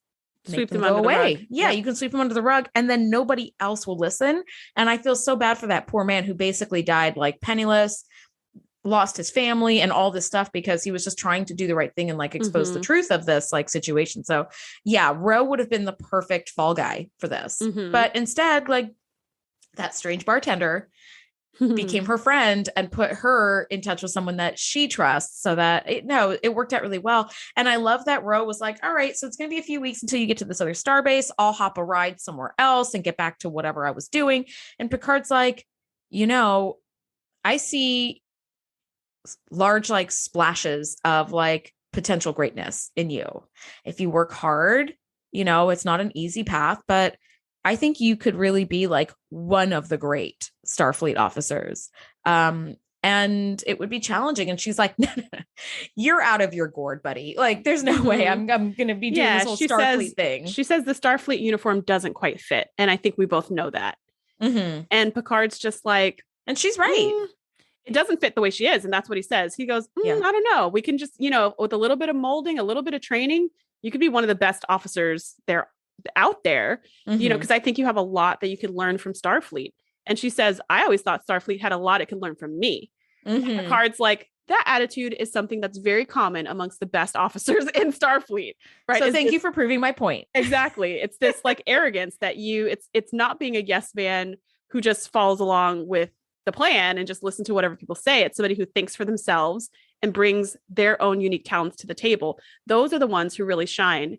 Sweep them go under the away. rug. Yeah, you can sweep them under the rug, and then nobody else will listen. And I feel so bad for that poor man who basically died like penniless, lost his family and all this stuff because he was just trying to do the right thing and like expose the truth of this like situation. So yeah, Ro would have been the perfect fall guy for this. But instead, like that strange bartender became her friend and put her in touch with someone that she trusts, so that it worked out really well. And I love that Ro was like, all right, so it's going to be a few weeks until you get to this other starbase. I'll hop a ride somewhere else and get back to whatever I was doing. And Picard's like, I see large like splashes of like potential greatness in you. If you work hard, it's not an easy path, but I think you could really be like one of the great Starfleet officers. And it would be challenging. And she's like, no, you're out of your gourd, buddy. Like, there's no way I'm going to be doing this whole Starfleet thing. She says the Starfleet uniform doesn't quite fit. And I think we both know that. And Picard's just like, and she's right. It doesn't fit the way she is. And that's what he says. He goes, I don't know. We can just, with a little bit of molding, a little bit of training, you could be one of the best officers there out there, because I think you have a lot that you could learn from Starfleet. And she says, I always thought Starfleet had a lot it could learn from me. And Picard's like, that attitude is something that's very common amongst the best officers in Starfleet. Right. So thank you for proving my point. Exactly. It's this like arrogance that it's not being a yes man who just follows along with the plan and just listen to whatever people say. It's somebody who thinks for themselves and brings their own unique talents to the table. Those are the ones who really shine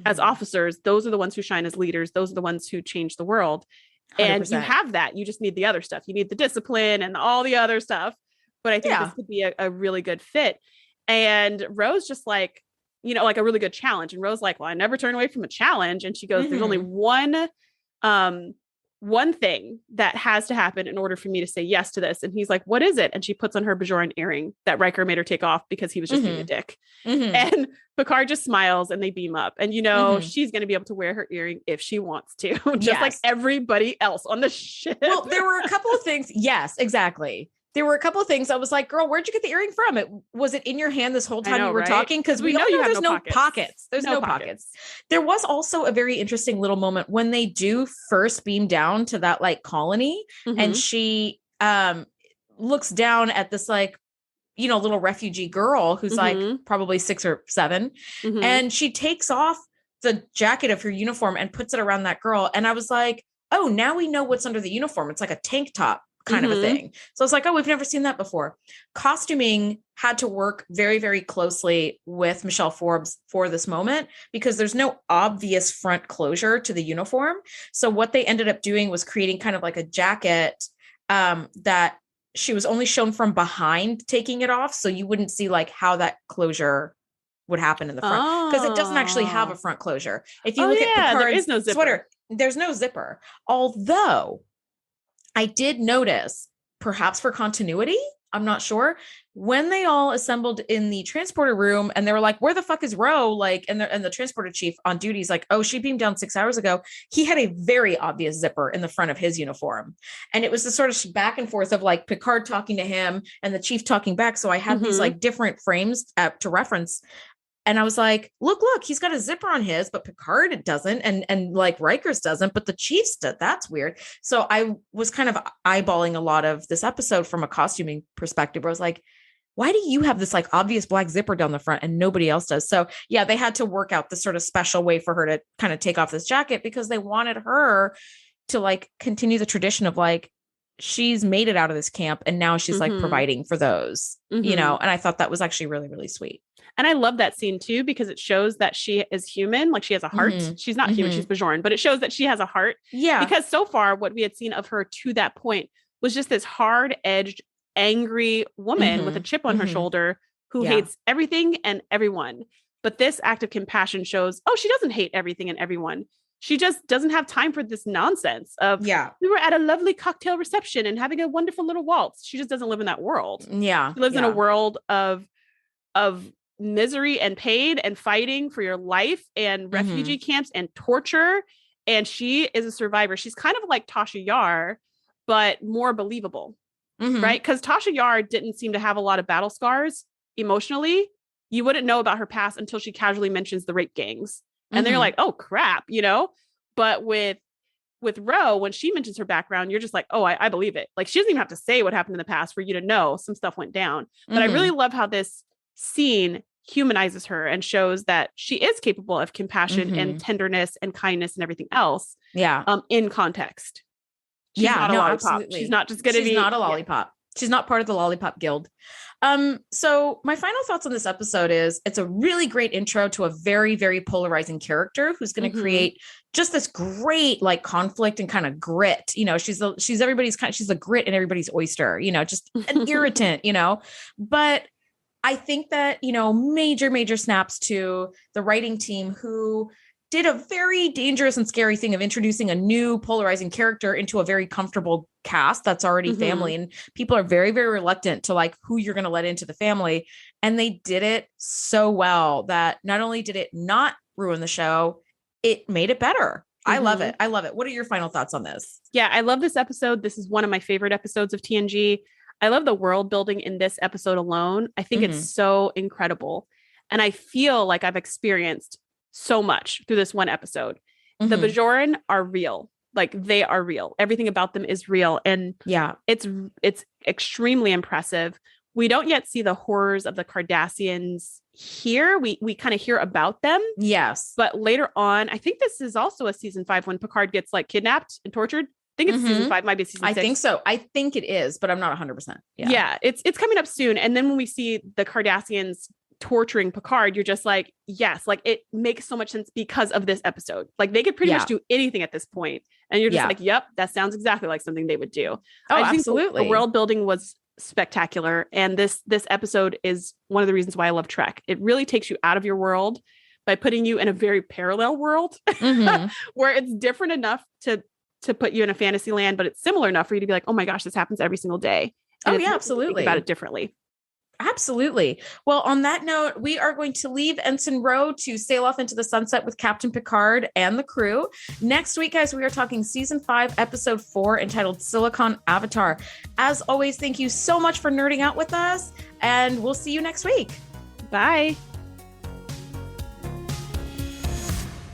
as officers. Those are the ones who shine as leaders. Those are the ones who change the world. 100%. And you have that. You just need the other stuff. You need the discipline and all the other stuff. But I think this could be a really good fit. And Ro's just like, like a really good challenge. And Ro's like, well, I never turn away from a challenge. And she goes, there's only one thing that has to happen in order for me to say yes to this. And he's like, what is it? And she puts on her Bajoran earring that Riker made her take off because he was just being a dick. And Picard just smiles and they beam up. And, she's going to be able to wear her earring if she wants to, just like everybody else on the ship. Well, there were a couple of things. Yes, exactly. There were a couple of things I was like, girl, where'd you get the earring from? Was it in your hand this whole time you were talking? Because we know there's no pockets. There's no pockets. There was also a very interesting little moment when they do first beam down to that like colony and she looks down at this like, little refugee girl who's like probably 6 or 7. And she takes off the jacket of her uniform and puts it around that girl. And I was like, oh, now we know what's under the uniform. It's like a tank top kind of a thing. So it's like, oh, we've never seen that before. Costuming had to work very, very closely with Michelle Forbes for this moment because there's no obvious front closure to the uniform. So what they ended up doing was creating kind of like a jacket that she was only shown from behind taking it off. So you wouldn't see like how that closure would happen in the front because it doesn't actually have a front closure. If you look at Picard's there is no zipper. sweater, there's no zipper. Although I did notice, perhaps for continuity, I'm not sure, when they all assembled in the transporter room and they were like, where the fuck is Ro? Like, and the transporter chief on duty is like, oh, she beamed down 6 hours ago. He had a very obvious zipper in the front of his uniform. And it was the sort of back and forth of like Picard talking to him and the chief talking back. So I had these like different frames to reference. And I was like, look, he's got a zipper on his, but Picard it doesn't. And like Riker's doesn't, but the Chief's does. That's weird. So I was kind of eyeballing a lot of this episode from a costuming perspective where I was like, why do you have this like obvious black zipper down the front and nobody else does? So yeah, they had to work out this sort of special way for her to kind of take off this jacket because they wanted her to like continue the tradition of like, she's made it out of this camp and now she's like providing for those, and I thought that was actually really, really sweet. And I love that scene too, because it shows that she is human. Like she has a heart. She's not human. She's Bajoran, but it shows that she has a heart. Yeah. Because so far what we had seen of her to that point was just this hard edged, angry woman with a chip on her shoulder who hates everything and everyone. But this act of compassion shows, oh, she doesn't hate everything and everyone. She just doesn't have time for this nonsense of, we were at a lovely cocktail reception and having a wonderful little waltz. She just doesn't live in that world. Yeah. She lives in a world of misery and pain and fighting for your life and refugee camps and torture. And she is a survivor. She's kind of like Tasha Yar, but more believable, right? Because Tasha Yar didn't seem to have a lot of battle scars emotionally. You wouldn't know about her past until she casually mentions the rape gangs. And then you're like, oh crap, you know? But with Ro, when she mentions her background, you're just like, oh, I believe it. Like, she doesn't even have to say what happened in the past for you to know some stuff went down. But I really love how this scene humanizes her and shows that she is capable of compassion and tenderness and kindness and everything else. Yeah. In context. She's not a lollipop. Absolutely. She's not just going to be. She's not a lollipop. Yeah. She's not part of the Lollipop Guild. So my final thoughts on this episode is it's a really great intro to a very, very polarizing character who's going to create just this great like conflict and kind of grit. You know, she's everybody's she's a grit and everybody's oyster, you know, just an irritant, you know, but I think that, you know, major snaps to the writing team who did a very dangerous and scary thing of introducing a new polarizing character into a very comfortable cast that's already family. And people are very, very reluctant to like who you're going to let into the family. And they did it so well that not only did it not ruin the show, it made it better. I love it. I love it. What are your final thoughts on this? Yeah, I love this episode. This is one of my favorite episodes of TNG. I love the world building in this episode alone. I think it's so incredible. And I feel like I've experienced so much through this one episode. The Bajoran are real. Like, they are real. Everything about them is real. And it's extremely impressive. We don't yet see the horrors of the Cardassians here. We kind of hear about them. Yes. But later on, I think this is also a season 5 when Picard gets like kidnapped and tortured. I think it's season 5, might be season 6. I think so. I think it is, but I'm not 100%. Yeah, it's coming up soon. And then when we see the Cardassians torturing Picard, you're just like, yes, like it makes so much sense because of this episode. Like, they could pretty much do anything at this point. And you're just like, yep, that sounds exactly like something they would do. Oh, I absolutely. The world building was spectacular. And this episode is one of the reasons why I love Trek. It really takes you out of your world by putting you in a very parallel world where it's different enough to put you in a fantasy land, but it's similar enough for you to be like, oh my gosh, this happens every single day. And absolutely. Think about it differently. Absolutely. Well, on that note, we are going to leave Ensign Ro to sail off into the sunset with Captain Picard and the crew. Next week, guys, we are talking season 5, episode 4, entitled Silicon Avatar. As always, thank you so much for nerding out with us, and we'll see you next week. Bye.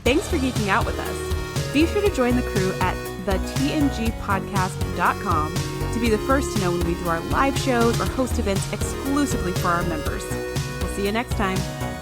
Thanks for geeking out with us. Be sure to join the crew at thetngpodcast.com to be the first to know when we do our live shows or host events exclusively for our members. We'll see you next time.